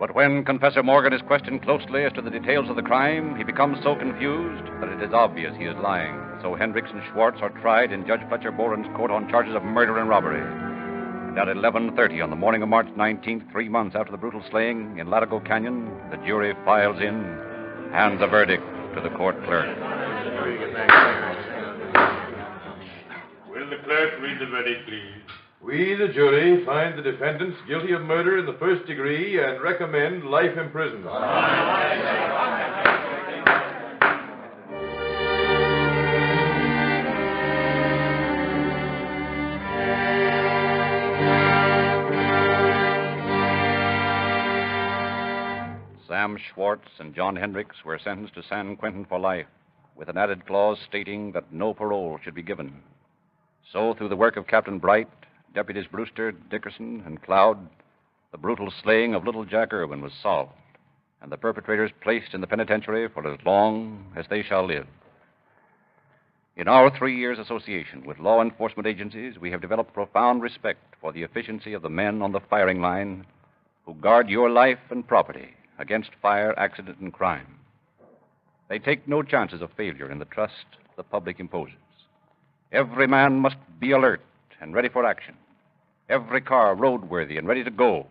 [SPEAKER 1] But when Confessor Morgan is questioned closely as to the details of the crime, he becomes so confused that it is obvious he is lying. So Hendricks and Schwartz are tried in Judge Fletcher Boren's court on charges of murder and robbery. And at 11:30 on the morning of March 19th, 3 months after the brutal slaying in Latigo Canyon, the jury files in, hands a verdict to the court clerk.
[SPEAKER 9] Will the clerk read the verdict, please? We, the jury, find the defendants guilty of murder in the first degree and recommend life imprisonment.
[SPEAKER 1] Sam Schwartz and John Hendricks were sentenced to San Quentin for life, with an added clause stating that no parole should be given. So, through the work of Captain Bright, Deputies Brewster, Dickerson, and Cloud, the brutal slaying of little Jack Irwin was solved, and the perpetrators placed in the penitentiary for as long as they shall live. In our 3 years' association with law enforcement agencies, we have developed profound respect for the efficiency of the men on the firing line who guard your life and property against fire, accident, and crime. They take no chances of failure in the trust the public imposes. Every man must be alert and ready for action. Every car roadworthy and ready to go.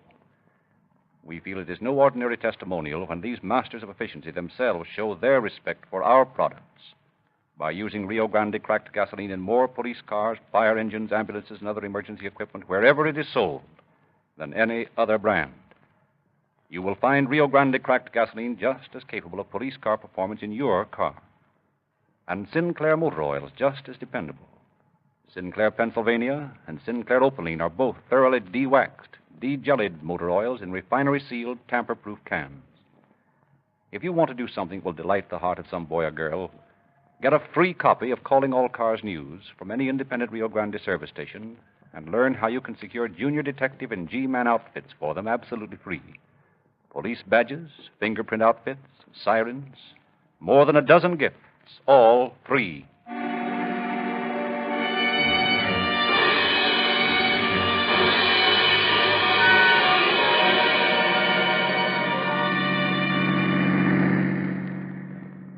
[SPEAKER 1] We feel it is no ordinary testimonial when these masters of efficiency themselves show their respect for our products by using Rio Grande cracked gasoline in more police cars, fire engines, ambulances, and other emergency equipment wherever it is sold than any other brand. You will find Rio Grande cracked gasoline just as capable of police car performance in your car. And Sinclair motor oil is just as dependable. Sinclair Pennsylvania and Sinclair Opaline are both thoroughly de-waxed, de-jellied motor oils in refinery-sealed, tamper-proof cans. If you want to do something that will delight the heart of some boy or girl, get a free copy of Calling All Cars News from any independent Rio Grande service station and learn how you can secure junior detective and G-man outfits for them absolutely free. Police badges, fingerprint outfits, sirens, more than a dozen gifts, all free.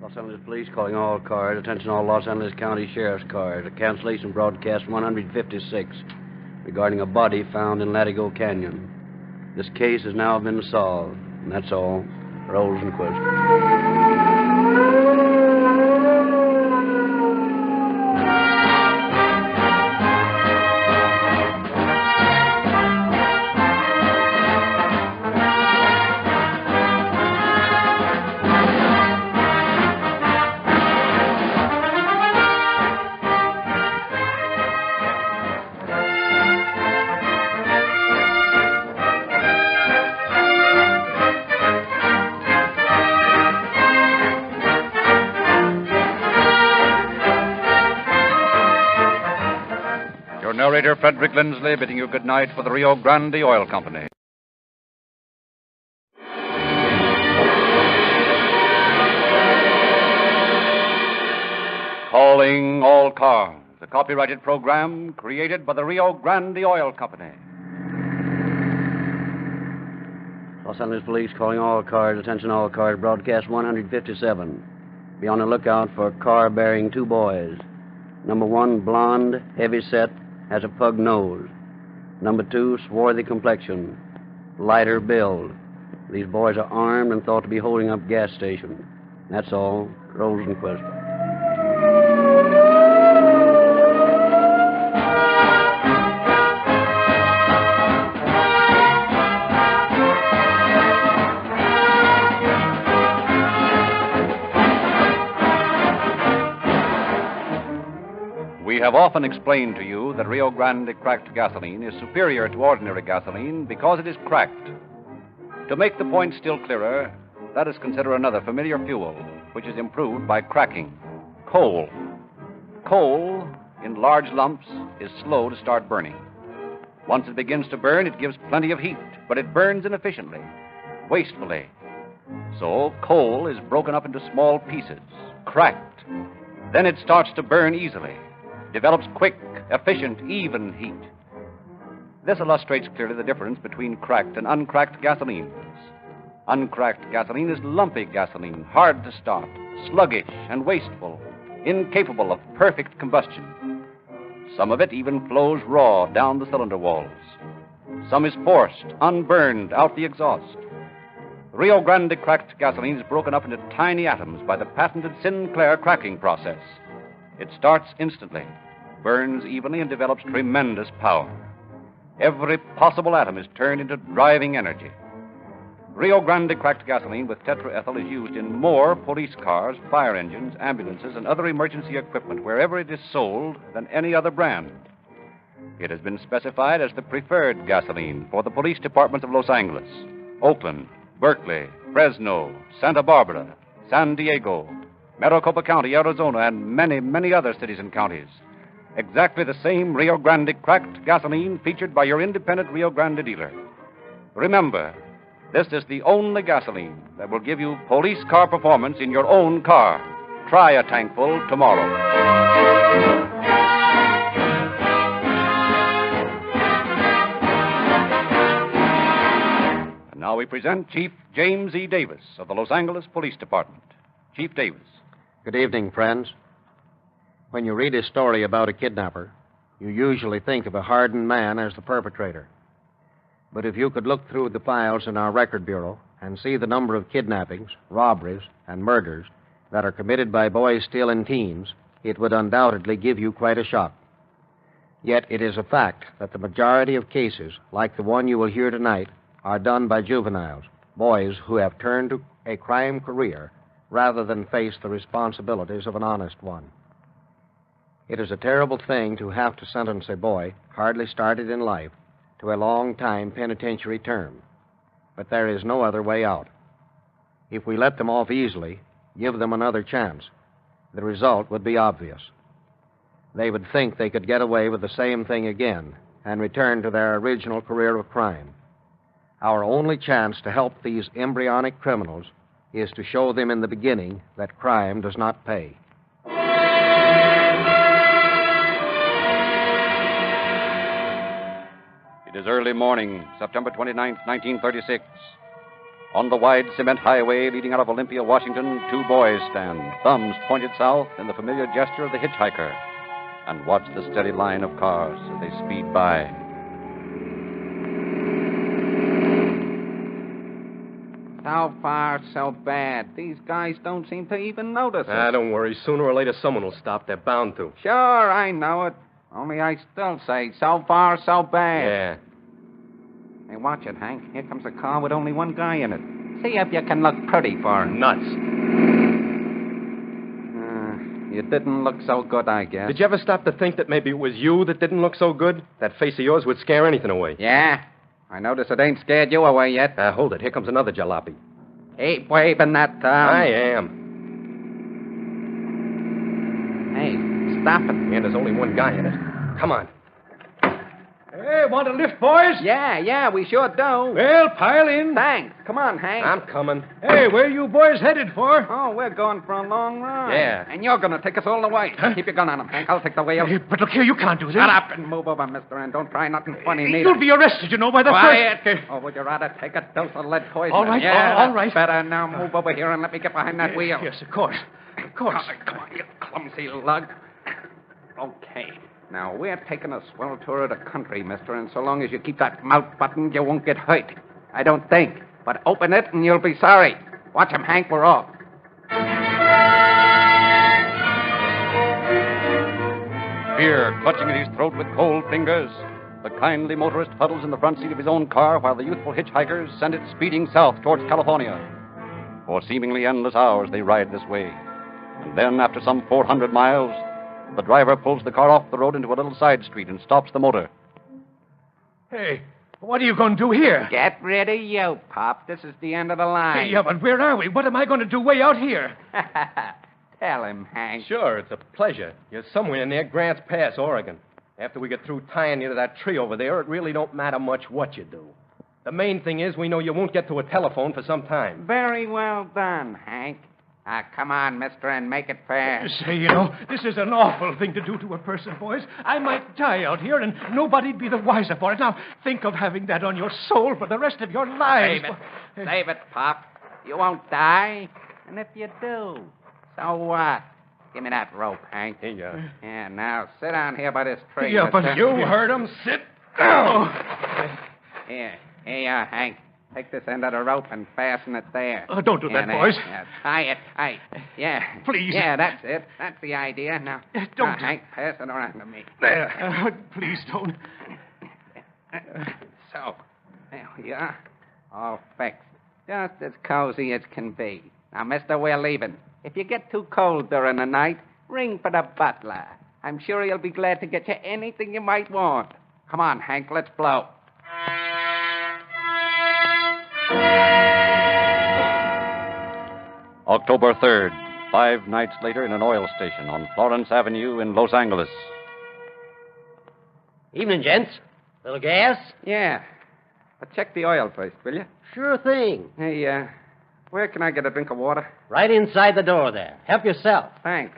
[SPEAKER 2] Los Angeles Police calling all cars. Attention all Los Angeles County Sheriff's cars. A cancellation broadcast 156 regarding a body found in Latigo Canyon. This case has now been solved. And that's all. Rosenquist.
[SPEAKER 1] Narrator Frederick Lindsley bidding you good night for the Rio Grande Oil Company. Calling All Cars, a copyrighted program created by the Rio Grande Oil Company.
[SPEAKER 2] Los Angeles Police calling all cars. Attention all cars. Broadcast 157. Be on the lookout for a car bearing 2 boys. Number 1, blonde, heavy set, has a pug nose. Number 2, swarthy complexion, lighter build. These boys are armed and thought to be holding up gas station. That's all. Rosenquist.
[SPEAKER 1] We have often explained to you that Rio Grande cracked gasoline is superior to ordinary gasoline because it is cracked. To make the point still clearer, let us consider another familiar fuel, which is improved by cracking: coal. Coal, in large lumps, is slow to start burning. Once it begins to burn, it gives plenty of heat, but it burns inefficiently, wastefully. So coal is broken up into small pieces, cracked. Then it starts to burn easily, develops quick, efficient, even heat. This illustrates clearly the difference between cracked and uncracked gasolines. Uncracked gasoline is lumpy gasoline, hard to start, sluggish and wasteful, incapable of perfect combustion. Some of it even flows raw down the cylinder walls. Some is forced, unburned, out the exhaust. Rio Grande cracked gasoline is broken up into tiny atoms by the patented Sinclair cracking process. It starts instantly, burns evenly, and develops tremendous power. Every possible atom is turned into driving energy. Rio Grande cracked gasoline with tetraethyl is used in more police cars, fire engines, ambulances, and other emergency equipment wherever it is sold than any other brand. It has been specified as the preferred gasoline for the police departments of Los Angeles, Oakland, Berkeley, Fresno, Santa Barbara, San Diego, Maricopa County, Arizona, and many, many other cities and counties. Exactly the same Rio Grande cracked gasoline featured by your independent Rio Grande dealer. Remember, this is the only gasoline that will give you police car performance in your own car. Try a tankful tomorrow. And now we present Chief James E. Davis of the Los Angeles Police Department. Chief Davis.
[SPEAKER 4] Good evening, friends. When you read a story about a kidnapper, you usually think of a hardened man as the perpetrator. But if you could look through the files in our record bureau and see the number of kidnappings, robberies, and murders that are committed by boys still in teens, it would undoubtedly give you quite a shock. Yet it is a fact that the majority of cases, like the one you will hear tonight, are done by juveniles, boys who have turned to a crime career rather than face the responsibilities of an honest one. It is a terrible thing to have to sentence a boy, hardly started in life, to a long-time penitentiary term. But there is no other way out. If we let them off easily, give them another chance, the result would be obvious. They would think they could get away with the same thing again and return to their original career of crime. Our only chance to help these embryonic criminals is to show them in the beginning that crime does not pay.
[SPEAKER 1] It is early morning, September 29th, 1936. On the wide cement highway leading out of Olympia, Washington, two boys stand, thumbs pointed south in the familiar gesture of the hitchhiker, and watch the steady line of cars as they speed by.
[SPEAKER 18] So far, so bad. These guys don't seem to even notice us.
[SPEAKER 11] Don't worry. Sooner or later, someone will stop. They're bound to.
[SPEAKER 18] Sure, I know it. Only I still say, so far, so bad.
[SPEAKER 11] Yeah.
[SPEAKER 18] Hey, watch it, Hank. Here comes a car with only one guy in it. See if you can look pretty for him.
[SPEAKER 11] Nuts.
[SPEAKER 18] You didn't look so good, I guess.
[SPEAKER 11] Did you ever stop to think that maybe it was you that didn't look so good? That face of yours would scare anything away.
[SPEAKER 18] Yeah? I notice it ain't scared you away yet.
[SPEAKER 11] Hold it. Here comes another jalopy.
[SPEAKER 18] Keep waving that thumb.
[SPEAKER 11] I am.
[SPEAKER 18] Hey, stop it.
[SPEAKER 11] Yeah, there's only one guy in it. Come on.
[SPEAKER 19] Hey, want a lift, boys?
[SPEAKER 18] Yeah, we sure do.
[SPEAKER 19] Well, pile in.
[SPEAKER 18] Thanks. Come on, Hank.
[SPEAKER 11] I'm coming.
[SPEAKER 19] Hey, where you boys headed for?
[SPEAKER 18] Oh, we're going for a long ride.
[SPEAKER 11] Yeah.
[SPEAKER 18] And you're going to take us all the way. Huh? Keep your gun on him, Hank. I'll take the wheel.
[SPEAKER 19] Hey, but look here, you can't do this.
[SPEAKER 18] Shut up and move over, mister, and don't try nothing funny, neither.
[SPEAKER 19] You'll be arrested, you know, by the
[SPEAKER 18] Quiet.
[SPEAKER 19] first...
[SPEAKER 18] Oh, would you rather take a dose of lead poison?
[SPEAKER 19] All right,
[SPEAKER 18] yeah,
[SPEAKER 19] all right.
[SPEAKER 18] Better now move over here and let me get behind that wheel.
[SPEAKER 19] Yes, of course. Of course.
[SPEAKER 18] Come on, you clumsy lug. Okay. Now, we're taking a swell tour of the country, mister, and so long as you keep that mouth buttoned, you won't get hurt. I don't think. But open it and you'll be sorry. Watch him, Hank. We're off.
[SPEAKER 1] Fear clutching at his throat with cold fingers, the kindly motorist huddles in the front seat of his own car while the youthful hitchhikers send it speeding south towards California. For seemingly endless hours they ride this way. And then, after some 400 miles, the driver pulls the car off the road into a little side street and stops the motor.
[SPEAKER 19] Hey, what are you going to do here?
[SPEAKER 18] Get rid of you, Pop. This is the end of the line.
[SPEAKER 19] Hey, yeah, but where are we? What am I going to do way out here?
[SPEAKER 18] Tell him, Hank.
[SPEAKER 11] Sure, it's a pleasure. You're somewhere near Grants Pass, Oregon. After we get through tying you to that tree over there, it really don't matter much what you do. The main thing is we know you won't get to a telephone for some time.
[SPEAKER 18] Very well done, Hank. Come on, mister, and make it fair.
[SPEAKER 19] Say, this is an awful thing to do to a person, boys. I might die out here, and nobody'd be the wiser for it. Now, think of having that on your soul for the rest of your lives.
[SPEAKER 18] Save it, Pop. You won't die. And if you do, so what? Give me that rope, Hank.
[SPEAKER 11] Here you are.
[SPEAKER 18] Yeah, now sit down here by this tree.
[SPEAKER 19] Yeah, but
[SPEAKER 18] mister.
[SPEAKER 19] you heard him. Sit down.
[SPEAKER 18] Here you are, Hank. Take this end of the rope and fasten it there.
[SPEAKER 19] Don't do that, boys.
[SPEAKER 18] Tie it tight. Yeah.
[SPEAKER 19] Please.
[SPEAKER 18] Yeah, that's it. That's the idea. Now,
[SPEAKER 19] don't.
[SPEAKER 18] Hank, pass it around to me.
[SPEAKER 19] There. Please don't.
[SPEAKER 18] So, there we are. All fixed. Just as cozy as can be. Now, mister, we're leaving. If you get too cold during the night, ring for the butler. I'm sure he'll be glad to get you anything you might want. Come on, Hank, let's blow.
[SPEAKER 1] October 3rd, 5 nights later in an oil station on Florence Avenue in Los Angeles.
[SPEAKER 2] Evening, gents. Little gas?
[SPEAKER 18] Yeah. But check the oil first, will you?
[SPEAKER 2] Sure thing.
[SPEAKER 18] Hey, where can I get a drink of water?
[SPEAKER 2] Right inside the door there. Help yourself.
[SPEAKER 18] Thanks.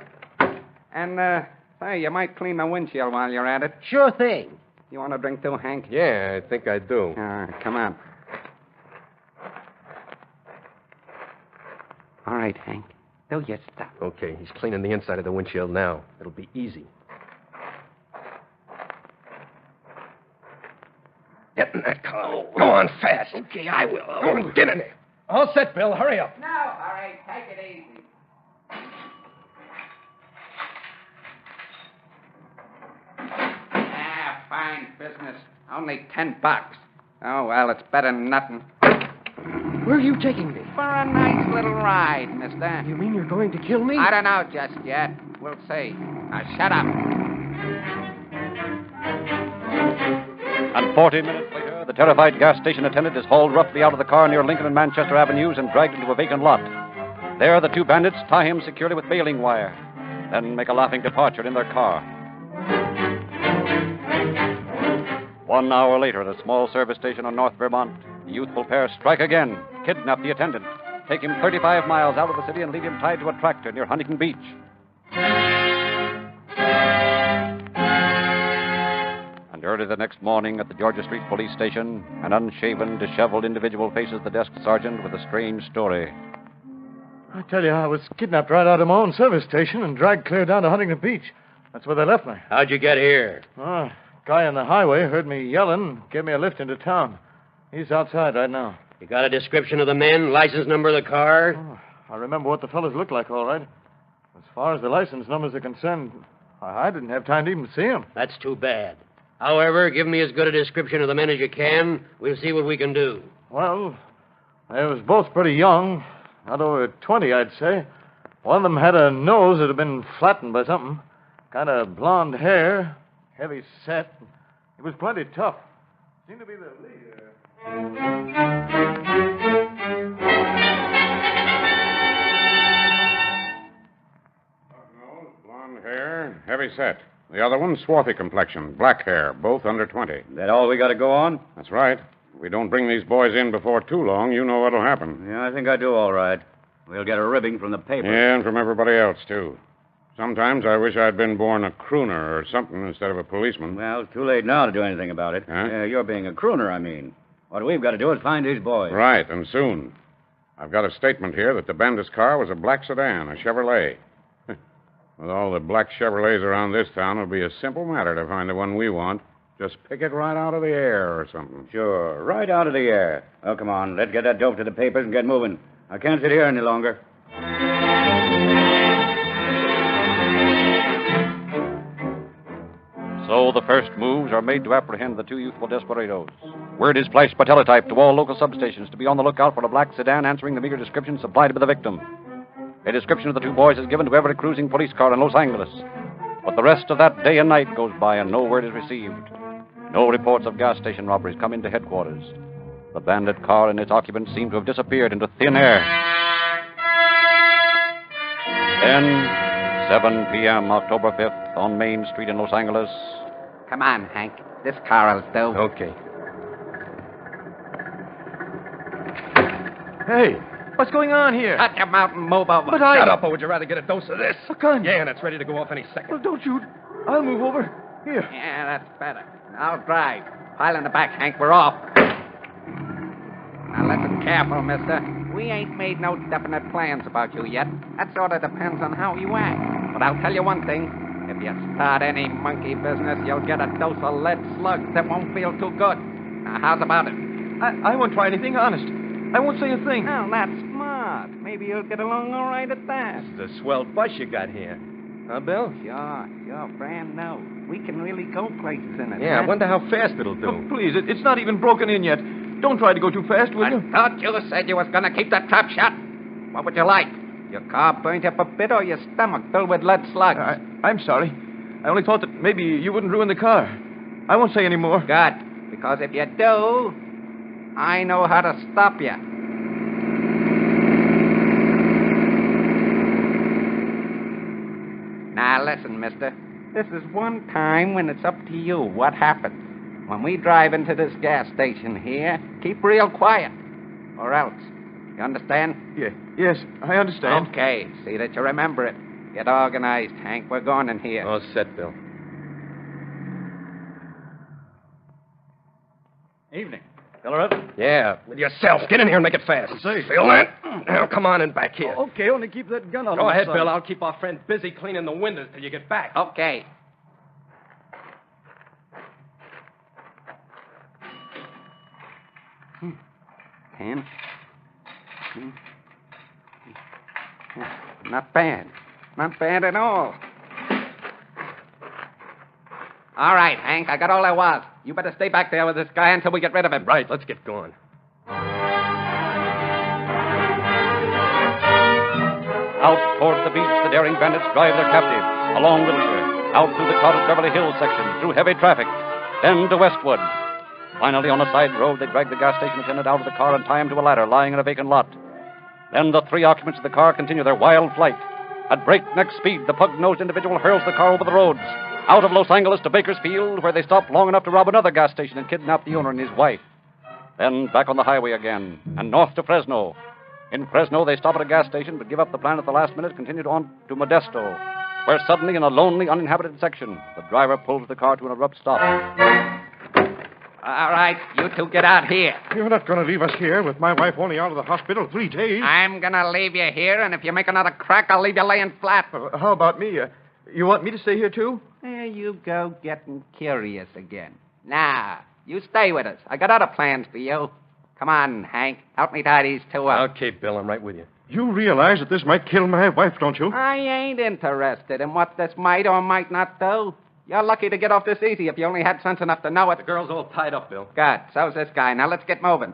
[SPEAKER 18] And, say, you might clean the windshield while you're at it.
[SPEAKER 2] Sure thing.
[SPEAKER 18] You want a drink too, Hank?
[SPEAKER 11] Yeah, I think I do.
[SPEAKER 18] Come on. All right, Hank. Do your stuff.
[SPEAKER 11] Okay, he's cleaning the inside of the windshield now. It'll be easy. Get in that car. Go on fast.
[SPEAKER 19] Okay, I will.
[SPEAKER 11] Get in there.
[SPEAKER 19] All set, Bill. Hurry up.
[SPEAKER 18] No, all right. Take it easy. Fine business. Only $10. Oh, well, it's better than nothing.
[SPEAKER 11] Where are you taking me?
[SPEAKER 18] For a nice little ride, mister.
[SPEAKER 11] You mean you're going to kill me?
[SPEAKER 18] I don't know just yet. We'll see. Now, shut up.
[SPEAKER 1] And 40 minutes later, the terrified gas station attendant is hauled roughly out of the car near Lincoln and Manchester Avenues and dragged into a vacant lot. There, the two bandits tie him securely with baling wire, then make a laughing departure in their car. 1 hour later, at a small service station on North Vermont, the youthful pair strike again, kidnap the attendant, take him 35 miles out of the city, and leave him tied to a tractor near Huntington Beach. And early the next morning at the Georgia Street police station, an unshaven, disheveled individual faces the desk sergeant with a strange story.
[SPEAKER 6] I tell you, I was kidnapped right out of my own service station and dragged clear down to Huntington Beach. That's where they left me.
[SPEAKER 2] How'd you get here?
[SPEAKER 6] Guy on the highway heard me yelling, gave me a lift into town. He's outside right now.
[SPEAKER 2] You got a description of the men, license number of the car?
[SPEAKER 6] I remember what the fellas looked like, all right. As far as the license numbers are concerned, I didn't have time to even see them.
[SPEAKER 2] That's too bad. However, give me as good a description of the men as you can. We'll see what we can do.
[SPEAKER 6] Well, they was both pretty young. Not over 20, I'd say. One of them had a nose that had been flattened by something. Kind of blonde hair, heavy set. He was plenty tough. Seemed to be the leader.
[SPEAKER 9] Blonde hair, heavy set. The other one, swarthy complexion, black hair, both under 20.
[SPEAKER 20] That all we got to go on?
[SPEAKER 9] That's right. If we don't bring these boys in before too long, you know what'll happen.
[SPEAKER 20] Yeah, I think I do all right. We'll get a ribbing from the paper.
[SPEAKER 9] Yeah, and from everybody else, too. Sometimes I wish I'd been born a crooner or something instead of a policeman.
[SPEAKER 20] Well, it's too late now to do anything about it.
[SPEAKER 9] Huh?
[SPEAKER 20] You're being a crooner, I mean. What we've got to do is find these boys.
[SPEAKER 9] Right, and soon. I've got a statement here that the bandit's car was a black sedan, a Chevrolet. With all the black Chevrolets around this town, it'll be a simple matter to find the one we want. Just pick it right out of the air or something.
[SPEAKER 20] Sure, right out of the air. Oh, come on, let's get that dope to the papers and get moving. I can't sit here any longer.
[SPEAKER 1] So the first moves are made to apprehend the two youthful desperados. Word is flashed by teletype to all local substations to be on the lookout for a black sedan answering the meager description supplied by the victim. A description of the two boys is given to every cruising police car in Los Angeles. But the rest of that day and night goes by and no word is received. No reports of gas station robberies come into headquarters. The bandit car and its occupants seem to have disappeared into thin air. Then, 7 p.m., October 5th, on Main Street in Los Angeles.
[SPEAKER 18] Come on, Hank. This car'll do.
[SPEAKER 11] Okay.
[SPEAKER 6] Hey,
[SPEAKER 11] What's going on here?
[SPEAKER 18] Shut your mouth and move over.
[SPEAKER 11] But Shut up, or would you rather get a dose of this?
[SPEAKER 7] A gun.
[SPEAKER 11] Yeah, and it's ready to go off any second.
[SPEAKER 7] Well, don't you... I'll move over. Here.
[SPEAKER 18] Yeah, that's better. I'll drive. Pile in the back, Hank. We're off. Now, listen careful, mister. We ain't made no definite plans about you yet. That sort of depends on how you act. But I'll tell you one thing. If you start any monkey business, you'll get a dose of lead slugs that won't feel too good. Now, how's about it?
[SPEAKER 11] I won't try anything, honest. I won't say a thing.
[SPEAKER 18] Well, that's smart. Maybe you'll get along all right at that.
[SPEAKER 11] It's a swell bus you got here. Huh, Bill?
[SPEAKER 18] Sure, brand new. We can really go places in it.
[SPEAKER 11] Yeah,
[SPEAKER 18] huh?
[SPEAKER 11] I wonder how fast it'll do.
[SPEAKER 7] Oh, please, it's not even broken in yet. Don't try to go too fast, will you?
[SPEAKER 18] I thought you said you was going to keep that trap shut. What would you like? Your car burnt up a bit or your stomach filled with lead slugs?
[SPEAKER 7] I'm sorry. I only thought that maybe you wouldn't ruin the car. I won't say any more.
[SPEAKER 18] Good, because if you do, I know how to stop you. Now, listen, mister. This is one time when it's up to you what happens. When we drive into this gas station here, keep real quiet. Or else. You understand?
[SPEAKER 7] Yeah. Yes, I understand.
[SPEAKER 18] Okay. See that you remember it. Get organized, Hank. We're going in here.
[SPEAKER 11] All set, Bill.
[SPEAKER 16] Evening. Filler up?
[SPEAKER 11] Yeah, with yourself. Get in here and make it fast.
[SPEAKER 16] See.
[SPEAKER 11] Feel that? Now, come on in back here.
[SPEAKER 16] Okay, only keep that gun on.
[SPEAKER 11] Go ahead, Bill. I'll keep our friend busy cleaning the windows till you get back.
[SPEAKER 18] Okay. Pen. Not bad. Not bad at all. All right, Hank, I got all there was. You better stay back there with this guy until we get rid of him.
[SPEAKER 11] Right, let's get going.
[SPEAKER 1] Out toward the beach, the daring bandits drive their captives, along Wilshire, out through the crowded Beverly Hills section, through heavy traffic, then to Westwood. Finally, on a side road, they drag the gas station attendant out of the car and tie him to a ladder lying in a vacant lot. Then the three occupants of the car continue their wild flight. At breakneck speed, the pug-nosed individual hurls the car over the roads, out of Los Angeles to Bakersfield, where they stop long enough to rob another gas station and kidnap the owner and his wife. Then back on the highway again, and north to Fresno. In Fresno, they stop at a gas station, but give up the plan at the last minute, continued on to Modesto, where suddenly, in a lonely, uninhabited section, the driver pulls the car to an abrupt stop.
[SPEAKER 18] All right, you two get out here.
[SPEAKER 7] You're not going to leave us here with my wife only out of the hospital 3 days.
[SPEAKER 18] I'm going to leave you here, and if you make another crack, I'll leave you laying flat.
[SPEAKER 7] How about me? You want me to stay here, too?
[SPEAKER 18] There you go, getting curious again. Nah, you stay with us. I got other plans for you. Come on, Hank. Help me tie these two up.
[SPEAKER 11] Okay, Bill, I'm right with you.
[SPEAKER 7] You realize that this might kill my wife, don't you?
[SPEAKER 18] I ain't interested in what this might or might not do. You're lucky to get off this easy if you only had sense enough to know it.
[SPEAKER 11] The girl's all tied up, Bill.
[SPEAKER 18] Good. So's this guy. Now let's get moving.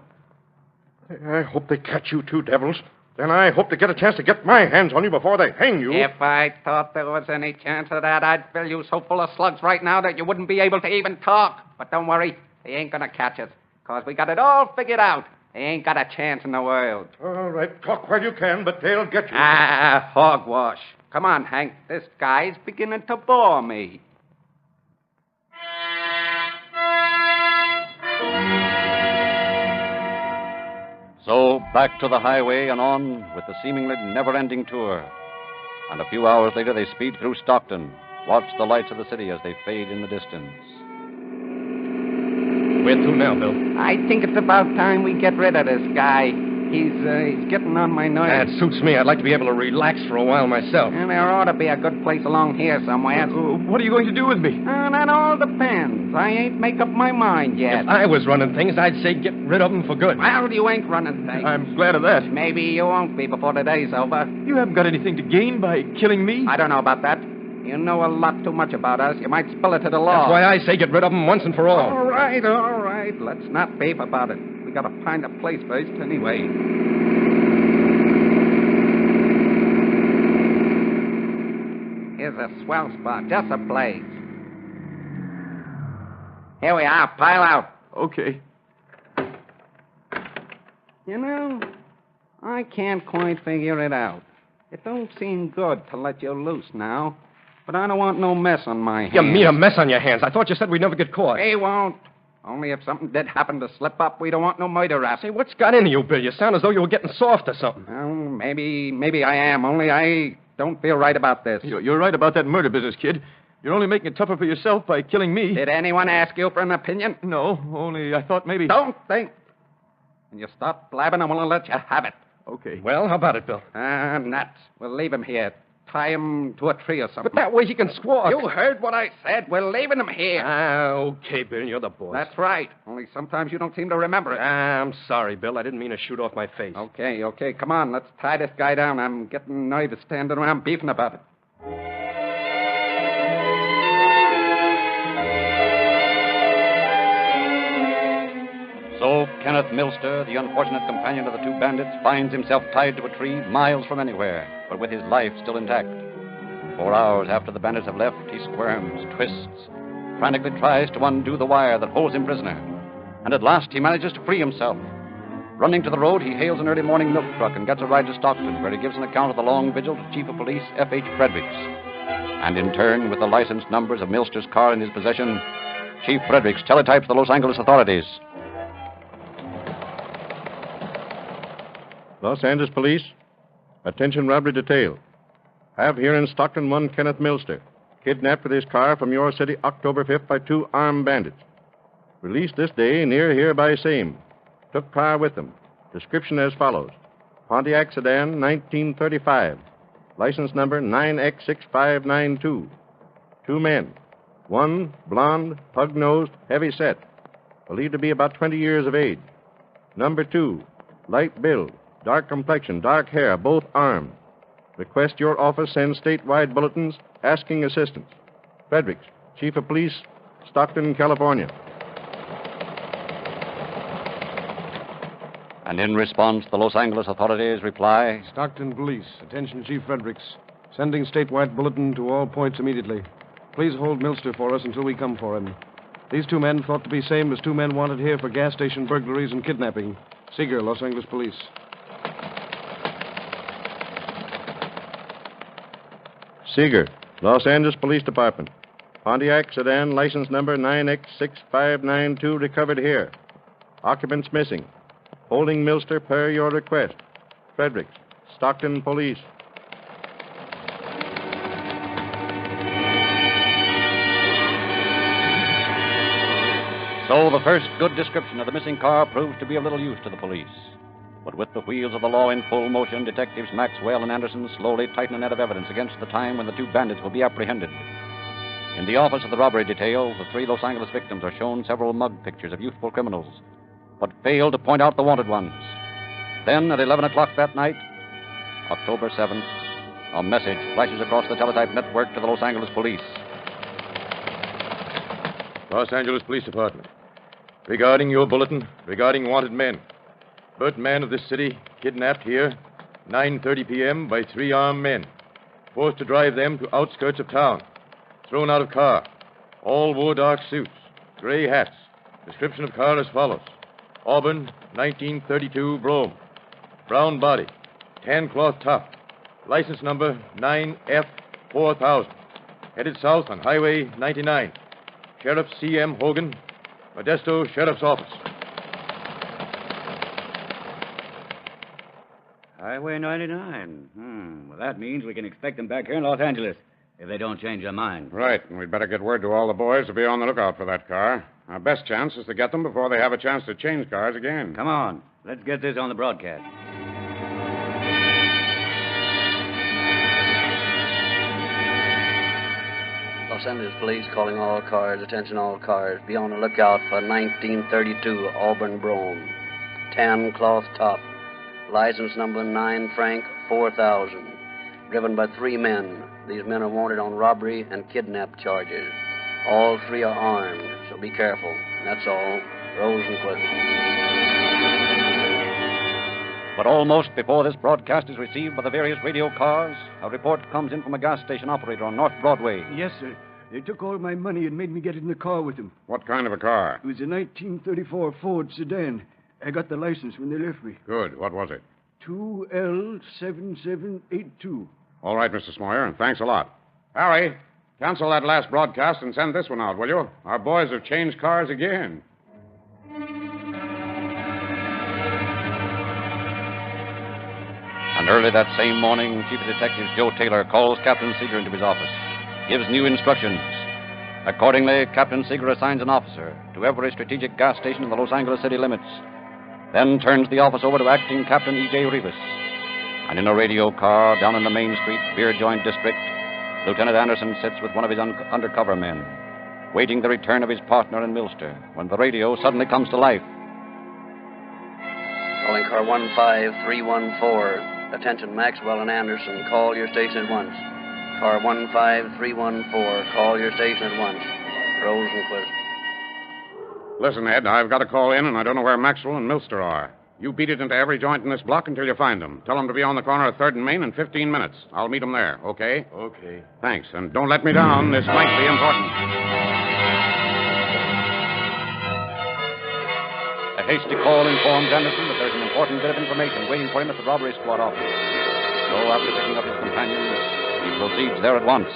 [SPEAKER 7] I hope they catch you two devils. Then I hope to get a chance to get my hands on you before they hang you.
[SPEAKER 18] If I thought there was any chance of that, I'd fill you so full of slugs right now that you wouldn't be able to even talk. But don't worry. They ain't going to catch us. Because we got it all figured out. They ain't got a chance in the world.
[SPEAKER 7] All right. Talk while you can, but they'll get you.
[SPEAKER 18] Hogwash. Come on, Hank. This guy's beginning to bore me.
[SPEAKER 1] So back to the highway and on with the seemingly never-ending tour. And a few hours later, they speed through Stockton, watch the lights of the city as they fade in the distance.
[SPEAKER 11] Where to now, Bill?
[SPEAKER 18] I think it's about time we get rid of this guy. He's getting on my nerves.
[SPEAKER 11] That suits me. I'd like to be able to relax for a while myself.
[SPEAKER 18] And there ought to be a good place along here somewhere.
[SPEAKER 7] What are you going to do with me?
[SPEAKER 18] That all depends. I ain't make up my mind yet.
[SPEAKER 11] If I was running things, I'd say get rid of them for good.
[SPEAKER 18] Well, you ain't running things.
[SPEAKER 7] I'm glad of that.
[SPEAKER 18] Maybe you won't be before the day's over.
[SPEAKER 7] You haven't got anything to gain by killing me?
[SPEAKER 18] I don't know about that. You know a lot too much about us. You might spill it to the law.
[SPEAKER 11] That's why I say get rid of them once and for all.
[SPEAKER 18] All right. Let's not beef about it. We got to find a place first anyway. Here's a swell spot. Just a place. Here we are. Pile out.
[SPEAKER 7] Okay.
[SPEAKER 18] You know, I can't quite figure it out. It don't seem good to let you loose now. But I don't want no mess on my hands.
[SPEAKER 11] You mean a mess on your hands? I thought you said we'd never get caught.
[SPEAKER 18] We won't. Only if something did happen to slip up, we don't want no murder rap.
[SPEAKER 11] Say, what's got into you, Bill? You sound as though you were getting soft or something.
[SPEAKER 18] Well, maybe I am, only I don't feel right about this.
[SPEAKER 9] You're right about that murder business, kid. You're only making it tougher for yourself by killing me.
[SPEAKER 18] Did anyone ask you for an opinion?
[SPEAKER 9] No, only I thought maybe...
[SPEAKER 18] Don't think. When you stop blabbing, I'm going to let you have it.
[SPEAKER 9] Okay.
[SPEAKER 11] Well, how about it, Bill?
[SPEAKER 18] Nuts. We'll leave him here. Tie him to a tree or something.
[SPEAKER 11] But that way he can squawk.
[SPEAKER 18] You heard what I said. We're leaving him here.
[SPEAKER 11] Okay, Bill, you're the boss.
[SPEAKER 18] That's right. Only sometimes you don't seem to remember it.
[SPEAKER 11] I'm sorry, Bill. I didn't mean to shoot off my face.
[SPEAKER 18] Okay. Come on, let's tie this guy down. I'm getting nervous standing around beefing about it.
[SPEAKER 1] So Kenneth Milster, the unfortunate companion of the two bandits, finds himself tied to a tree miles from anywhere, but with his life still intact. 4 hours after the bandits have left, he squirms, twists, frantically tries to undo the wire that holds him prisoner. And at last he manages to free himself. Running to the road, he hails an early morning milk truck and gets a ride to Stockton, where he gives an account of the long vigil to Chief of Police F.H. Fredericks. And in turn, with the license numbers of Milster's car in his possession, Chief Fredericks teletypes the Los Angeles authorities.
[SPEAKER 4] Los Angeles Police, attention robbery detail. Have here in Stockton one Kenneth Milster, kidnapped with his car from your city October 5th by 2 armed bandits. Released this day near here by same. Took car with them. Description as follows. Pontiac sedan, 1935. License number 9X6592. 2 men. 1, blonde, pug-nosed, heavy-set. Believed to be about 20 years of age. Number 2, light build. Dark complexion, dark hair, both armed. Request your office send statewide bulletins asking assistance. Fredericks, Chief of Police, Stockton, California.
[SPEAKER 1] And in response, the Los Angeles authorities reply...
[SPEAKER 6] Stockton Police, attention Chief Fredericks. Sending statewide bulletin to all points immediately. Please hold Milster for us until we come for him. These 2 men thought to be same as 2 men wanted here for gas station burglaries and kidnapping. Seeger, Los Angeles Police.
[SPEAKER 4] Seeger, Los Angeles Police Department. Pontiac sedan, license number 9X6592, recovered here. Occupants missing. Holding Milster per your request. Fredericks, Stockton Police.
[SPEAKER 1] So the first good description of the missing car proved to be of little use to the police. But with the wheels of the law in full motion, detectives Maxwell and Anderson slowly tighten a net of evidence against the time when the 2 bandits will be apprehended. In the office of the robbery detail, the 3 Los Angeles victims are shown several mug pictures of youthful criminals, but fail to point out the wanted ones. Then, at 11 o'clock that night, October 7th, a message flashes across the teletype network to the Los Angeles Police.
[SPEAKER 9] Los Angeles Police Department. Regarding your bulletin, regarding wanted men. Burt man of this city, kidnapped here, 9:30 p.m. by 3 armed men. Forced to drive them to outskirts of town. Thrown out of car. All wore dark suits. Gray hats. Description of car as follows. Auburn, 1932 Brougham. Brown body. Tan cloth top. License number 9F4000. Headed south on Highway 99. Sheriff C.M. Hogan, Modesto Sheriff's Office.
[SPEAKER 20] Highway 99. Well, that means we can expect them back here in Los Angeles if they don't change their mind.
[SPEAKER 21] Right, and we'd better get word to all the boys to be on the lookout for that car. Our best chance is to get them before they have a chance to change cars again.
[SPEAKER 20] Come on. Let's get this on the broadcast.
[SPEAKER 2] Los Angeles Police calling all cars. Attention all cars. Be on the lookout for 1932 Auburn Brougham. Tan cloth top. License number 9 Frank 4000. Driven by 3 men. These men are wanted on robbery and kidnap charges. All 3 are armed, so be careful. That's all. Rosenquist.
[SPEAKER 1] But almost before this broadcast is received by the various radio cars, a report comes in from a gas station operator on North Broadway.
[SPEAKER 22] Yes, sir. They took all my money and made me get in the car with them.
[SPEAKER 21] What kind of a car?
[SPEAKER 22] It was a 1934 Ford sedan. I got the license when they left me.
[SPEAKER 21] Good. What was it?
[SPEAKER 22] 2L7782.
[SPEAKER 21] All right, Mr. Smoyer, and thanks a lot. Harry, cancel that last broadcast and send this one out, will you? Our boys have changed cars again.
[SPEAKER 1] And early that same morning, Chief Detective Joe Taylor calls Captain Seeger into his office, gives new instructions. Accordingly, Captain Seeger assigns an officer to every strategic gas station in the Los Angeles city limits, then turns the office over to acting Captain E.J. Rivas. And in a radio car down in the Main Street beer joint district, Lieutenant Anderson sits with one of his undercover men, waiting the return of his partner in Milster, when the radio suddenly comes to life.
[SPEAKER 2] Calling car 15314. Attention, Maxwell and Anderson. Call your station at once. Car 15314. Call your station at once. Rosenquist.
[SPEAKER 21] Listen, Ed, I've got a call in, and I don't know where Maxwell and Milster are. You beat it into every joint in this block until you find them. Tell them to be on the corner of 3rd and Main in 15 minutes. I'll meet them there, okay?
[SPEAKER 9] Okay.
[SPEAKER 21] Thanks, and don't let me down. This might be important.
[SPEAKER 1] A hasty call informs Anderson that there's an important bit of information waiting for him at the robbery squad office. So after picking up his companions, he proceeds there at once.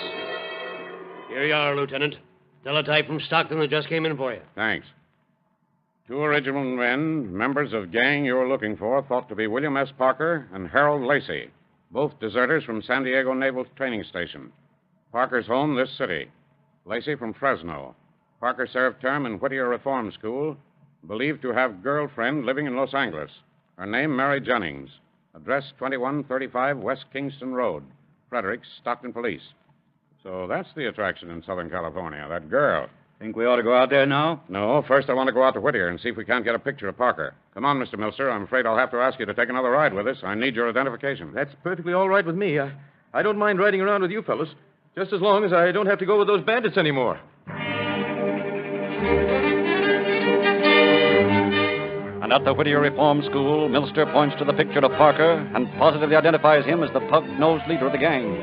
[SPEAKER 8] Here you are, Lieutenant. Teletype from Stockton that just came in for you.
[SPEAKER 21] Thanks. 2 original men, members of gang you're looking for, thought to be William S. Parker and Harold Lacey, both deserters from San Diego Naval Training Station. Parker's home, this city. Lacey from Fresno. Parker served term in Whittier Reform School, believed to have girlfriend living in Los Angeles. Her name, Mary Jennings. Address 2135 West Kingston Road. Fredericks, Stockton Police. So that's the attraction in Southern California, that girl.
[SPEAKER 20] Think we ought to go out there now?
[SPEAKER 21] No, first I want to go out to Whittier and see if we can't get a picture of Parker. Come on, Mr. Milster. I'm afraid I'll have to ask you to take another ride with us. I need your identification.
[SPEAKER 13] That's perfectly all right with me. I don't mind riding around with you fellas, just as long as I don't have to go with those bandits anymore.
[SPEAKER 1] And at the Whittier Reform School, Milster points to the picture of Parker and positively identifies him as the pug-nosed leader of the gang.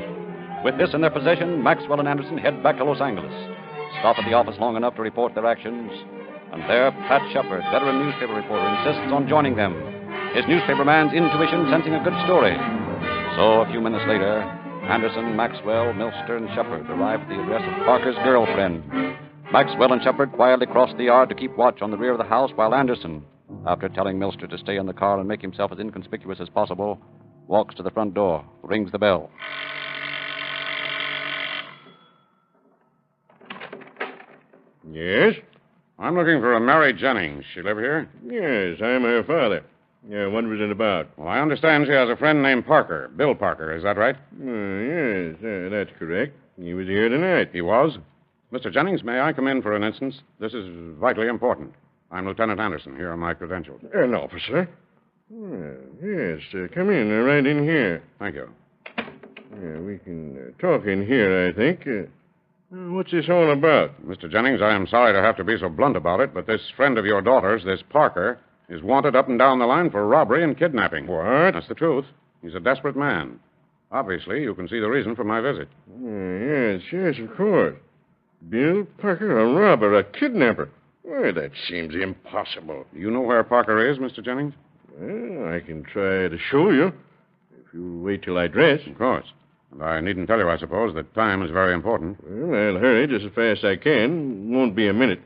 [SPEAKER 1] With this in their possession, Maxwell and Anderson head back to Los Angeles, stop at the office long enough to report their actions, and there Pat Shepard, veteran newspaper reporter, insists on joining them, his newspaperman's intuition sensing a good story. So a few minutes later, Anderson, Maxwell, Milster, and Shepard arrive at the address of Parker's girlfriend. Maxwell and Shepard quietly cross the yard to keep watch on the rear of the house, while Anderson, after telling Milster to stay in the car and make himself as inconspicuous as possible, walks to the front door, rings the bell.
[SPEAKER 21] Yes? I'm looking for a Mary Jennings. She live here?
[SPEAKER 13] Yes, I'm her father. What was it about?
[SPEAKER 21] Well, I understand she has a friend named Parker, Bill Parker. Is that right?
[SPEAKER 13] Yes, that's correct. He was here tonight.
[SPEAKER 21] He was? Mr. Jennings, may I come in for an instance? This is vitally important. I'm Lieutenant Anderson. Here are my credentials.
[SPEAKER 13] An officer? Yes, come in, right in here.
[SPEAKER 21] Thank you.
[SPEAKER 13] We can talk in here, I think. What's this all about?
[SPEAKER 21] Mr. Jennings, I am sorry to have to be so blunt about it, but this friend of your daughter's, this Parker, is wanted up and down the line for robbery and kidnapping.
[SPEAKER 13] What?
[SPEAKER 21] That's the truth. He's a desperate man. Obviously, you can see the reason for my visit.
[SPEAKER 13] Yes, of course. Bill Parker, a robber, a kidnapper. Well, that seems impossible.
[SPEAKER 21] Do you know where Parker is, Mr. Jennings?
[SPEAKER 13] Well, I can try to show you, if you wait till I dress.
[SPEAKER 21] Of course. And I needn't tell you, I suppose, that time is very important.
[SPEAKER 13] Well, I'll hurry just as fast as I can. Won't be a minute,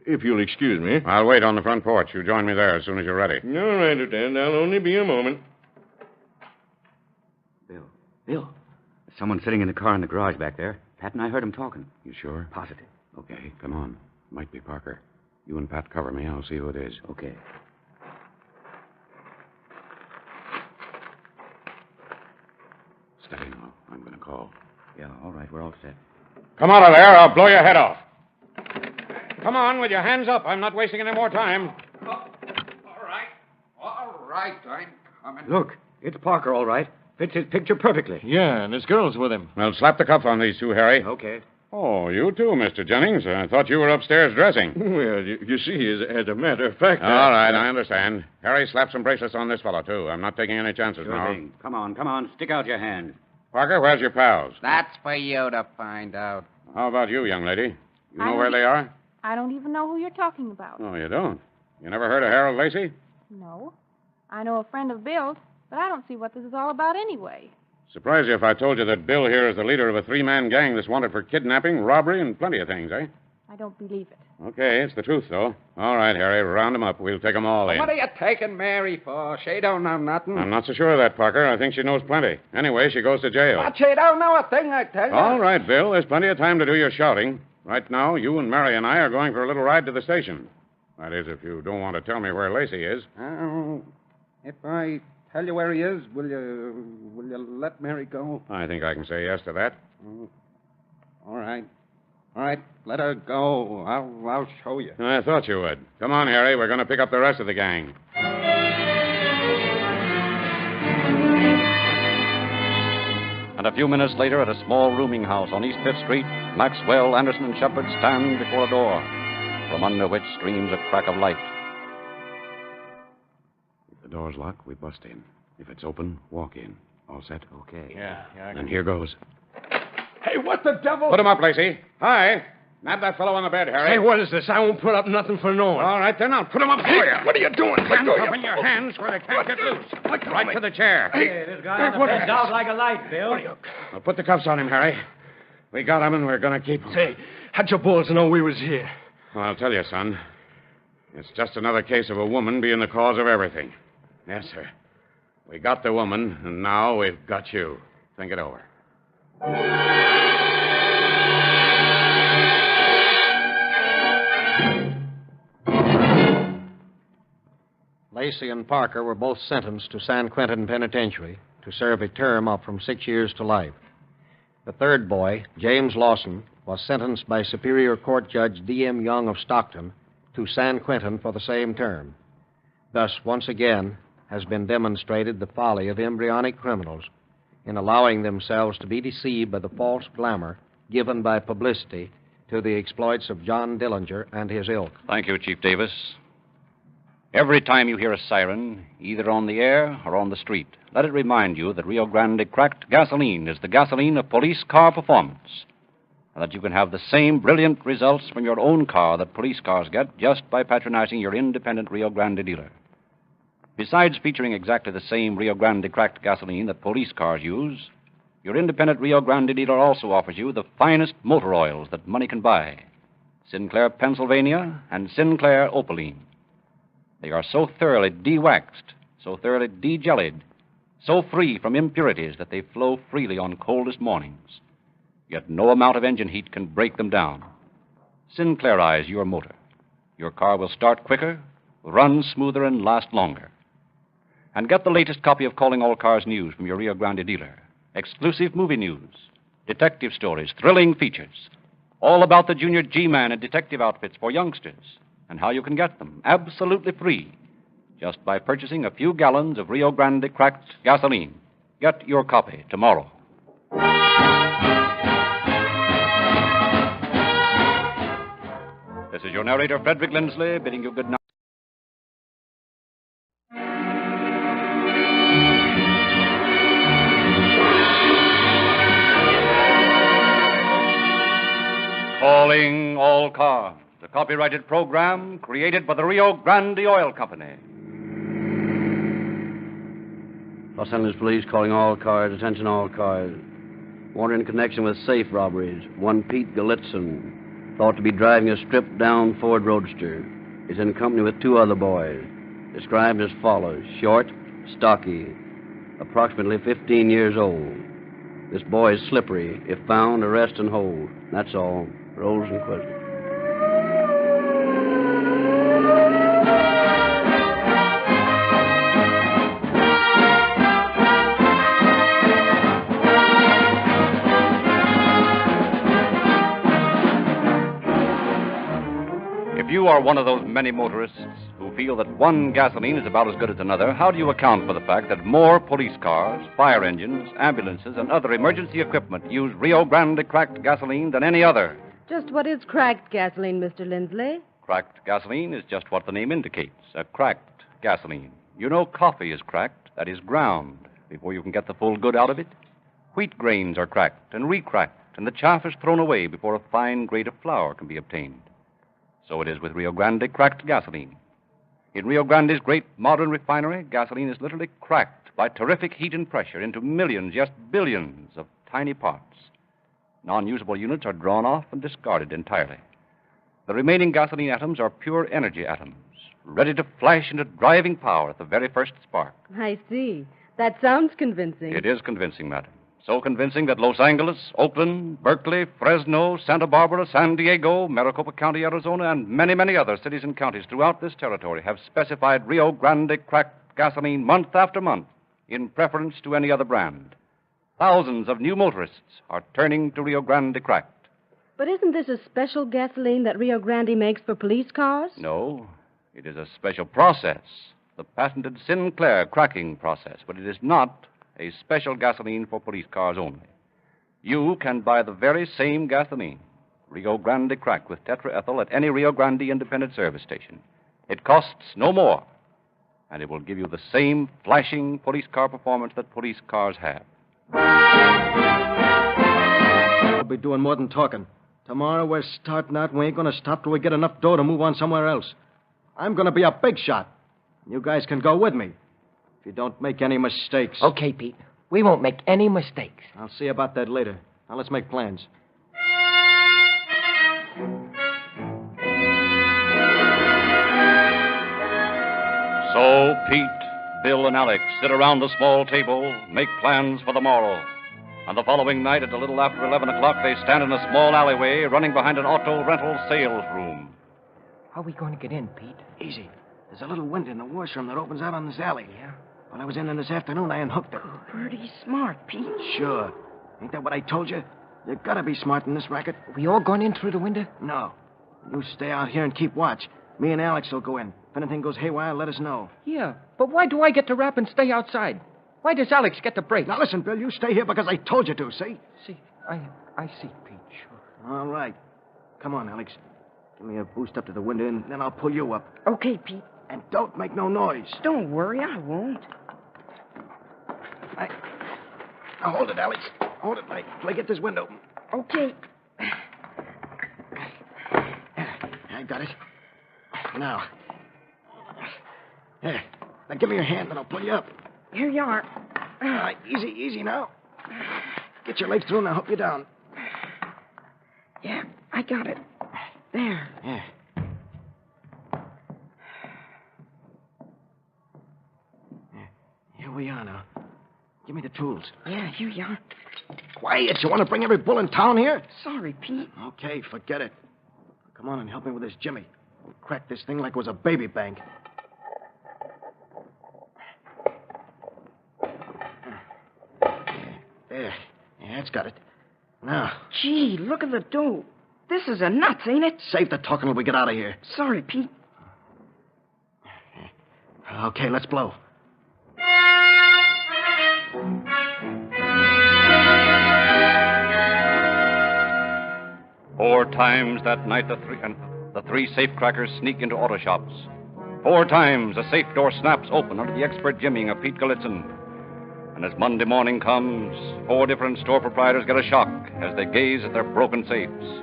[SPEAKER 13] if you'll excuse me.
[SPEAKER 21] I'll wait on the front porch. You join me there as soon as you're ready.
[SPEAKER 13] All right, Lieutenant. I'll only be a moment.
[SPEAKER 20] Bill, there's someone sitting in the car in the garage back there. Pat and I heard him talking.
[SPEAKER 21] You sure?
[SPEAKER 20] Positive.
[SPEAKER 21] Okay, come on. Might be Parker. You and Pat cover me. I'll see who it is.
[SPEAKER 20] Okay.
[SPEAKER 21] Steady now. I'm going to call.
[SPEAKER 20] Yeah, all right. We're all set.
[SPEAKER 21] Come out of there. I'll blow your head off. Come on, with your hands up. I'm not wasting any more time.
[SPEAKER 18] All right. I'm coming.
[SPEAKER 20] Look, it's Parker, all right. Fits his picture perfectly.
[SPEAKER 13] Yeah, and his girl's with him.
[SPEAKER 21] Well, slap the cuff on these two, Harry.
[SPEAKER 20] Okay.
[SPEAKER 21] Oh, you too, Mr. Jennings. I thought you were upstairs dressing.
[SPEAKER 13] Well, you see, as a matter of fact...
[SPEAKER 21] All right, I understand. Harry, slap some bracelets on this fellow, too. I'm not taking any chances
[SPEAKER 20] Sure
[SPEAKER 21] now.
[SPEAKER 20] thing. Come on. Stick out your hand.
[SPEAKER 21] Parker, where's your pals?
[SPEAKER 18] That's for you to find out.
[SPEAKER 21] How about you, young lady? You know where they are?
[SPEAKER 23] I don't even know who you're talking about.
[SPEAKER 21] Oh, you don't? You never heard of Harold Lacey?
[SPEAKER 23] No. I know a friend of Bill's, but I don't see what this is all about anyway.
[SPEAKER 21] Surprise you if I told you that Bill here is the leader of a 3-man gang that's wanted for kidnapping, robbery, and plenty of things, eh?
[SPEAKER 23] I don't believe it.
[SPEAKER 21] Okay, it's the truth, though. All right, Harry, round 'em up. We'll take 'em all in.
[SPEAKER 18] What are you taking Mary for? She don't know nothing.
[SPEAKER 21] I'm not so sure of that, Parker. I think she knows plenty. Anyway, she goes to jail.
[SPEAKER 18] But she don't know a thing, I tell you.
[SPEAKER 21] All right, Bill. There's plenty of time to do your shouting. Right now, you and Mary and I are going for a little ride to the station. That is, if you don't want to tell me where Lacey is.
[SPEAKER 18] If I tell you where he is, will you let Mary go?
[SPEAKER 21] I think I can say yes to that.
[SPEAKER 18] All right. All right, let her go. I'll show you.
[SPEAKER 21] I thought you would. Come on, Harry. We're going to pick up the rest of the gang.
[SPEAKER 1] And a few minutes later, at a small rooming house on East 5th Street, Maxwell, Anderson, and Shepard stand before a door, from under which streams a crack of light.
[SPEAKER 21] If the door's locked, we bust in. If it's open, walk in. All set?
[SPEAKER 2] Okay.
[SPEAKER 21] Yeah. And here goes.
[SPEAKER 11] Hey, what the devil?
[SPEAKER 21] Put him up, Lacey. Hi. Nab that fellow on the bed, Harry.
[SPEAKER 11] Hey, what is this? I won't put up nothing for no one.
[SPEAKER 21] All right, then I'll put him up for you.
[SPEAKER 11] What are you doing?
[SPEAKER 21] Hands up in your hands where they can't get loose. Right to the chair.
[SPEAKER 20] Hey, this guy on the bed's out like a light, Bill.
[SPEAKER 21] Well, put the cuffs on him, Harry. We got him, and we're going to keep him.
[SPEAKER 11] Say, how'd your boys know we was here?
[SPEAKER 21] Well, I'll tell you, son. It's just another case of a woman being the cause of everything. Yes, sir. We got the woman, and now we've got you. Think it over.
[SPEAKER 4] Lacey and Parker were both sentenced to San Quentin Penitentiary to serve a term up from 6 years to life. The third boy, James Lawson, was sentenced by Superior Court Judge D.M. Young of Stockton to San Quentin for the same term. Thus, once again, has been demonstrated the folly of embryonic criminals in allowing themselves to be deceived by the false glamour given by publicity to the exploits of John Dillinger and his ilk.
[SPEAKER 1] Thank you, Chief Davis. Every time you hear a siren, either on the air or on the street, let it remind you that Rio Grande cracked gasoline is the gasoline of police car performance, and that you can have the same brilliant results from your own car that police cars get just by patronizing your independent Rio Grande dealer. Besides featuring exactly the same Rio Grande cracked gasoline that police cars use, your independent Rio Grande dealer also offers you the finest motor oils that money can buy: Sinclair Pennsylvania and Sinclair Opaline. They are so thoroughly de-waxed, so thoroughly de-jellied, so free from impurities that they flow freely on coldest mornings. Yet no amount of engine heat can break them down. Sinclairize your motor. Your car will start quicker, run smoother, and last longer. And get the latest copy of Calling All Cars News from your Rio Grande dealer. Exclusive movie news, detective stories, thrilling features, all about the Junior G-Man and detective outfits for youngsters, and how you can get them absolutely free just by purchasing a few gallons of Rio Grande cracked gasoline. Get your copy tomorrow. This is your narrator, Frederick Lindsley, bidding you good night. Calling All Cars, a copyrighted program created by the Rio Grande Oil Company.
[SPEAKER 2] Los Angeles Police calling all cars, attention all cars. Wanted in connection with safe robberies. One Pete Galitzin, thought to be driving a stripped-down Ford Roadster, is in company with two other boys, described as follows: short, stocky, approximately 15 years old. This boy is slippery. If found, arrest and hold. That's all. Rosenquist.
[SPEAKER 1] If you are one of those many motorists who feel that one gasoline is about as good as another, how do you account for the fact that more police cars, fire engines, ambulances, and other emergency equipment use Rio Grande cracked gasoline than any other?
[SPEAKER 3] Just what is cracked gasoline, Mr. Lindsley?
[SPEAKER 1] Cracked gasoline is just what the name indicates, a cracked gasoline. You know coffee is cracked, that is ground, before you can get the full good out of it. Wheat grains are cracked and re-cracked, and the chaff is thrown away before a fine grade of flour can be obtained. So it is with Rio Grande cracked gasoline. In Rio Grande's great modern refinery, gasoline is literally cracked by terrific heat and pressure into millions, yes, billions of tiny parts. Non-usable units are drawn off and discarded entirely. The remaining gasoline atoms are pure energy atoms, ready to flash into driving power at the very first spark.
[SPEAKER 3] I see. That sounds convincing.
[SPEAKER 1] It is convincing, madam. So convincing that Los Angeles, Oakland, Berkeley, Fresno, Santa Barbara, San Diego, Maricopa County, Arizona, and many, many other cities and counties throughout this territory have specified Rio Grande cracked gasoline month after month in preference to any other brand. Thousands of new motorists are turning to Rio Grande cracked.
[SPEAKER 3] But isn't this a special gasoline that Rio Grande makes for police cars?
[SPEAKER 1] No, it is a special process, the patented Sinclair cracking process, but it is not a special gasoline for police cars only. You can buy the very same gasoline, Rio Grande cracked with tetraethyl, at any Rio Grande independent service station. It costs no more, and it will give you the same flashing police car performance that police cars have.
[SPEAKER 6] We'll be doing more than talking. Tomorrow we're starting out, and we ain't going to stop till we get enough dough to move on somewhere else. I'm going to be a big shot. You guys can go with me. If you don't make any mistakes.
[SPEAKER 5] Okay, Pete. We won't make any mistakes.
[SPEAKER 6] I'll see about that later. Now let's make plans.
[SPEAKER 1] So Pete, Bill, and Alex sit around the small table, make plans for the morrow. And the following night, at a little after 11 o'clock, they stand in a small alleyway running behind an auto rental sales room.
[SPEAKER 5] How are we going to get in, Pete?
[SPEAKER 6] Easy. There's a little window in the washroom that opens out on this alley. Yeah? When I was in this afternoon, I unhooked it.
[SPEAKER 5] Pretty smart, Pete.
[SPEAKER 6] Sure. Ain't that what I told you? You gotta be smart in this racket.
[SPEAKER 5] We all going in through the window?
[SPEAKER 6] No. You stay out here and keep watch. Me and Alex will go in. If anything goes haywire, let us know.
[SPEAKER 5] Yeah, but why do I get to rap and stay outside? Why does Alex get the break?
[SPEAKER 6] Now listen, Bill, you stay here because I told you to, see?
[SPEAKER 5] See, I see, Pete, sure.
[SPEAKER 6] All right. Come on, Alex. Give me a boost up to the window, and then I'll pull you up.
[SPEAKER 5] Okay, Pete.
[SPEAKER 6] And don't make no noise.
[SPEAKER 5] Don't worry, I won't.
[SPEAKER 6] Now hold it, Alex. Hold it till I get this window open.
[SPEAKER 5] Okay.
[SPEAKER 6] I got it. Now. There. Now give me your hand, and I'll pull you up.
[SPEAKER 5] Here you are.
[SPEAKER 6] All right, easy now. Get your legs through, and I'll help you down.
[SPEAKER 5] Yeah, I got it. There.
[SPEAKER 6] Yeah. Here we are now. Give me the tools.
[SPEAKER 5] Yeah, here you are.
[SPEAKER 6] Quiet. You want to bring every bull in town here?
[SPEAKER 5] Sorry, Pete.
[SPEAKER 6] Okay, forget it. Come on and help me with this Jimmy. We'll crack this thing like it was a baby bank. There. Yeah, that's got it. Now.
[SPEAKER 5] Gee, look at the dough. This is a nuts, ain't it?
[SPEAKER 6] Save the talking till we get out of here.
[SPEAKER 5] Sorry, Pete.
[SPEAKER 6] Okay, let's blow.
[SPEAKER 1] 4 times that night, the three safecrackers sneak into auto shops. 4 times a safe door snaps open under the expert jimmying of Pete Gallitzin. And as Monday morning comes, 4 different store proprietors get a shock as they gaze at their broken safes.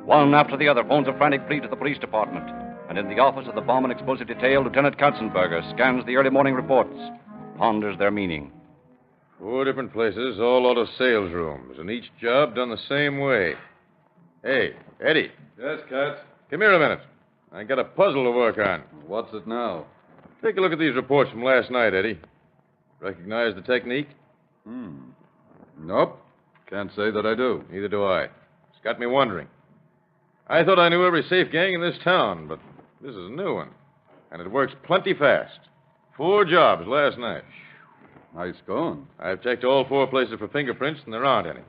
[SPEAKER 1] One after the other phones a frantic plea to the police department. And in the office of the Bomb and Explosive Detail, Lieutenant Katzenberger scans the early morning reports, ponders their meaning.
[SPEAKER 9] 4 different places, all auto sales rooms, and each job done the same way. Hey, Eddie.
[SPEAKER 10] Yes, Katz?
[SPEAKER 9] Come here a minute. I got a puzzle to work on.
[SPEAKER 10] What's it now?
[SPEAKER 9] Take a look at these reports from last night, Eddie. Recognize the technique?
[SPEAKER 10] Nope. Can't say that I do.
[SPEAKER 9] Neither do I. It's got me wondering. I thought I knew every safe gang in this town, but this is a new one. And it works plenty fast. 4 jobs last night.
[SPEAKER 10] Nice going.
[SPEAKER 9] I've checked all 4 places for fingerprints, and there aren't any.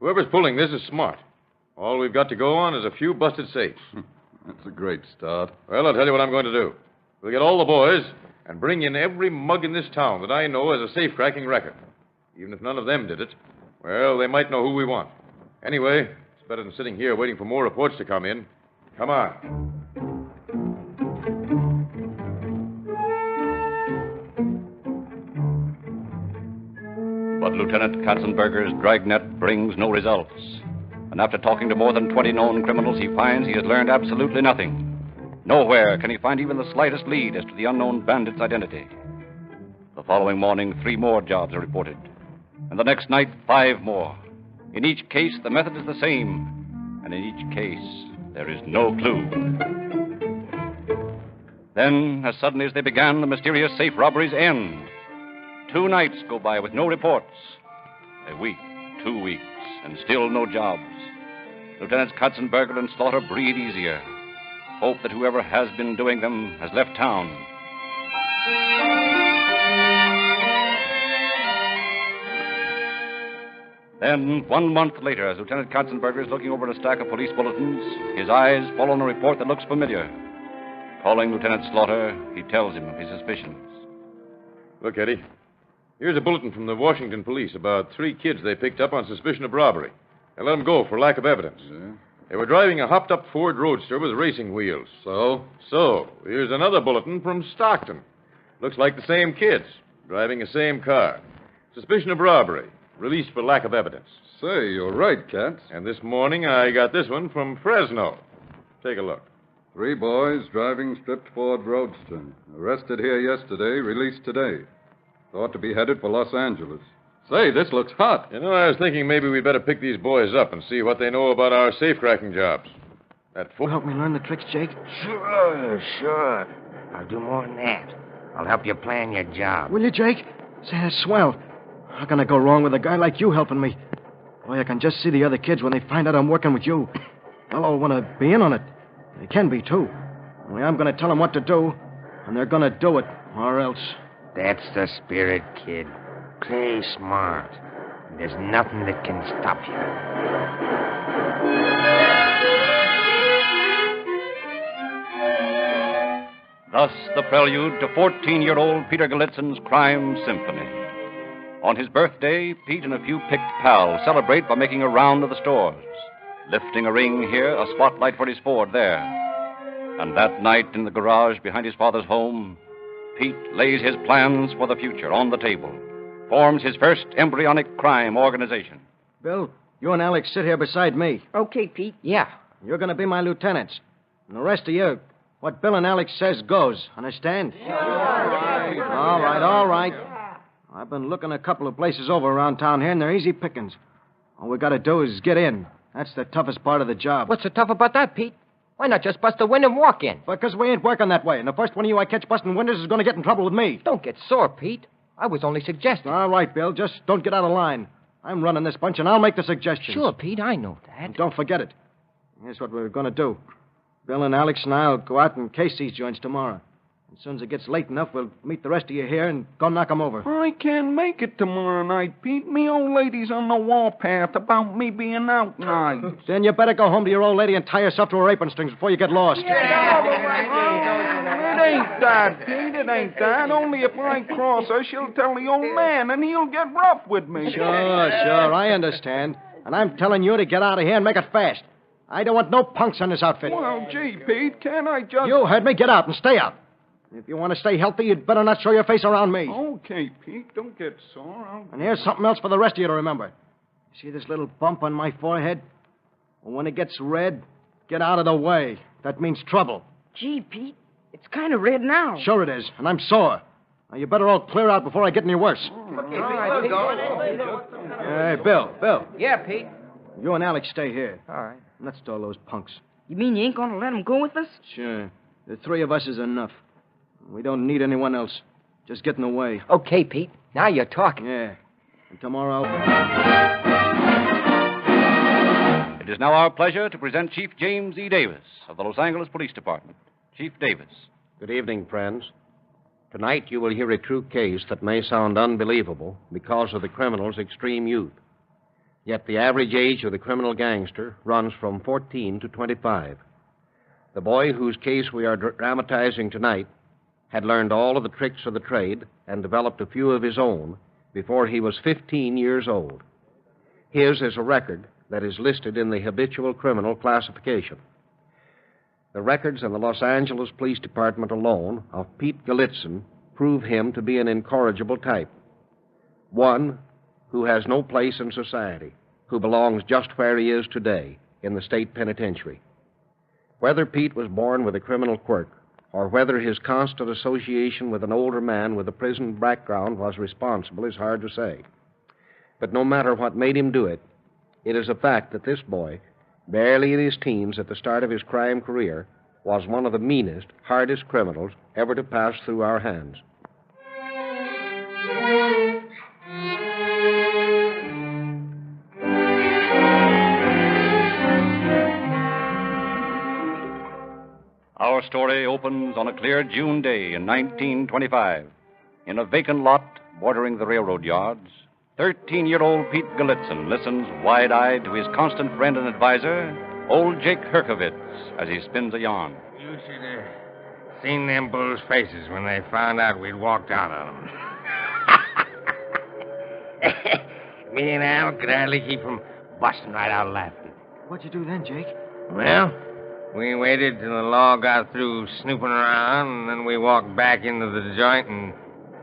[SPEAKER 9] Whoever's pulling this is smart. All we've got to go on is a few busted safes.
[SPEAKER 10] That's a great start.
[SPEAKER 9] Well, I'll tell you what I'm going to do. We'll get all the boys and bring in every mug in this town that I know has a safe-cracking record. Even if none of them did it, well, they might know who we want. Anyway, it's better than sitting here waiting for more reports to come in. Come on.
[SPEAKER 1] But Lieutenant Katzenberger's dragnet brings no results. And after talking to more than 20 known criminals, he finds he has learned absolutely nothing. Nowhere can he find even the slightest lead as to the unknown bandit's identity. The following morning, 3 more jobs are reported. And the next night, 5 more. In each case, the method is the same. And in each case, There is no clue. Then, as suddenly as they began, the mysterious safe robberies end. 2 nights go by with no reports. A week, 2 weeks, and still no jobs. Lieutenants Katzenberger and Slaughter breathe easier. Hope that whoever has been doing them has left town. Then, 1 month later, as Lieutenant Katzenberger is looking over a stack of police bulletins, his eyes fall on a report that looks familiar. Calling Lieutenant Slaughter, he tells him of his suspicions.
[SPEAKER 9] Look, Eddie. Here's a bulletin from the Washington police about 3 kids they picked up on suspicion of robbery. They let them go for lack of evidence.
[SPEAKER 10] Yeah.
[SPEAKER 9] They were driving a hopped-up Ford Roadster with racing wheels. So, here's another bulletin from Stockton. Looks like the same kids, driving the same car. Suspicion of robbery, released for lack of evidence.
[SPEAKER 10] Say, you're right, Katz.
[SPEAKER 9] And this morning I got this one from Fresno. Take a look.
[SPEAKER 10] 3 boys driving stripped Ford Roadster. Arrested here yesterday, released today. Thought to be headed for Los Angeles. Say, this looks hot.
[SPEAKER 9] You know, I was thinking maybe we'd better pick these boys up and see what they know about our safecracking jobs. That fool.
[SPEAKER 6] Help me learn the tricks, Jake?
[SPEAKER 12] Sure. I'll do more than that. I'll help you plan your job.
[SPEAKER 6] Will you, Jake? Say, that's swell. How can I go wrong with a guy like you helping me? Boy, I can just see the other kids when they find out I'm working with you. They'll all want to be in on it. They can be, too. Only I'm going to tell them what to do, and they're going to do it, or else.
[SPEAKER 12] That's the spirit, kid. Play smart. There's nothing that can stop you.
[SPEAKER 1] Thus, the prelude to 14-year-old Peter Galitzin's crime symphony. On his birthday, Pete and a few picked pals celebrate by making a round of the stores, lifting a ring here, a spotlight for his Ford there. And that night in the garage behind his father's home, Pete lays his plans for the future on the table, forms his first embryonic crime organization.
[SPEAKER 6] Bill, you and Alex sit here beside me.
[SPEAKER 14] Okay, Pete.
[SPEAKER 12] Yeah.
[SPEAKER 6] You're going to be my lieutenants. And the rest of you, what Bill and Alex says goes. Understand? All right. I've been looking a couple of places over around town here, and they're easy pickings. All we got to do is get in. That's the toughest part of the job.
[SPEAKER 14] What's so tough about that, Pete? Why not just bust a window and walk in?
[SPEAKER 6] Because we ain't working that way, and the first one of you I catch busting windows is going to get in trouble with me.
[SPEAKER 14] Don't get sore, Pete. I was only suggesting.
[SPEAKER 6] All right, Bill, just don't get out of line. I'm running this bunch, and I'll make the suggestions.
[SPEAKER 14] Sure, Pete, I know that.
[SPEAKER 6] And don't forget it. Here's what we're going to do. Bill and Alex and I'll go out and case these joints tomorrow. As soon as it gets late enough, we'll meet the rest of you here and go knock them over.
[SPEAKER 17] I can't make it tomorrow night, Pete. Me old lady's on the warpath about me being out night.
[SPEAKER 6] Then you better go home to your old lady and tie yourself to her apron strings before you get lost.
[SPEAKER 17] It ain't that, Pete. It ain't that. Only if I cross her, she'll tell the old man, and he'll get rough with me.
[SPEAKER 6] Sure. I understand. And I'm telling you to get out of here and make it fast. I don't want no punks in this outfit.
[SPEAKER 17] Well, gee, Pete, can't I just...
[SPEAKER 6] You heard me. Get out and stay out. If you want to stay healthy, you'd better not show your face around me.
[SPEAKER 17] Okay, Pete, don't get sore.
[SPEAKER 6] And here's something else for the rest of you to remember. See this little bump on my forehead? Well, when it gets red, get out of the way. That means trouble.
[SPEAKER 14] Gee, Pete, it's kind of red now.
[SPEAKER 6] Sure it is, and I'm sore. Now, you better all clear out before I get any worse. Hey, Bill.
[SPEAKER 14] Yeah, Pete.
[SPEAKER 6] You and Alex stay here.
[SPEAKER 14] All right.
[SPEAKER 6] Let's stall those punks.
[SPEAKER 14] You mean you ain't going to let them go with us?
[SPEAKER 6] Sure. The 3 of us is enough. We don't need anyone else. Just get in the way.
[SPEAKER 14] Okay, Pete. Now you're talking.
[SPEAKER 6] Yeah. And tomorrow...
[SPEAKER 1] It is now our pleasure to present Chief James E. Davis of the Los Angeles Police Department. Chief Davis.
[SPEAKER 4] Good evening, friends. Tonight you will hear a true case that may sound unbelievable because of the criminal's extreme youth. Yet the average age of the criminal gangster runs from 14 to 25. The boy whose case we are dramatizing tonight had learned all of the tricks of the trade and developed a few of his own before he was 15 years old. His is a record that is listed in the habitual criminal classification. The records in the Los Angeles Police Department alone of Pete Galitzin prove him to be an incorrigible type. One who has no place in society, who belongs just where he is today, in the state penitentiary. Whether Pete was born with a criminal quirk, or whether his constant association with an older man with a prison background was responsible is hard to say. But no matter what made him do it, it is a fact that this boy barely in his teens at the start of his crime career, was one of the meanest, hardest criminals ever to pass through our hands.
[SPEAKER 1] Our story opens on a clear June day in 1925. In a vacant lot bordering the railroad yards, 13-year-old Pete Galitzin listens wide-eyed to his constant friend and advisor, old Jake Herkovitz, as he spins a yarn.
[SPEAKER 12] You should have seen them bulls' faces when they found out we'd walked out on them. Me and Al could hardly keep from busting right out laughing.
[SPEAKER 6] What'd you do then, Jake?
[SPEAKER 12] Well, we waited till the law got through snooping around, and then we walked back into the joint and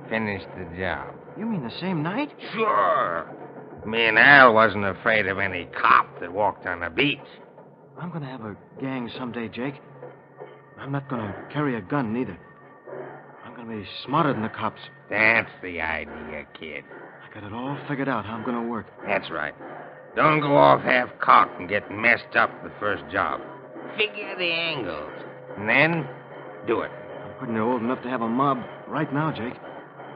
[SPEAKER 12] finished the job.
[SPEAKER 6] You mean the same night?
[SPEAKER 12] Sure. Me and Al wasn't afraid of any cop that walked on the beach.
[SPEAKER 6] I'm going to have a gang someday, Jake. I'm not going to carry a gun, neither. I'm going to be smarter than the cops.
[SPEAKER 12] That's the idea, kid.
[SPEAKER 6] I got it all figured out how I'm going to work.
[SPEAKER 12] That's right. Don't go off half-cocked and get messed up the first job. Figure the angles, and then do it.
[SPEAKER 6] I'm pretty near old enough to have a mob right now, Jake.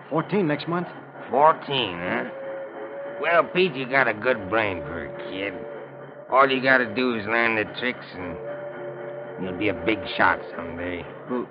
[SPEAKER 6] 14 next month.
[SPEAKER 12] 14, huh? Well, Pete, you got a good brain for a kid. All you got to do is learn the tricks, and you'll be a big shot someday.
[SPEAKER 6] Well,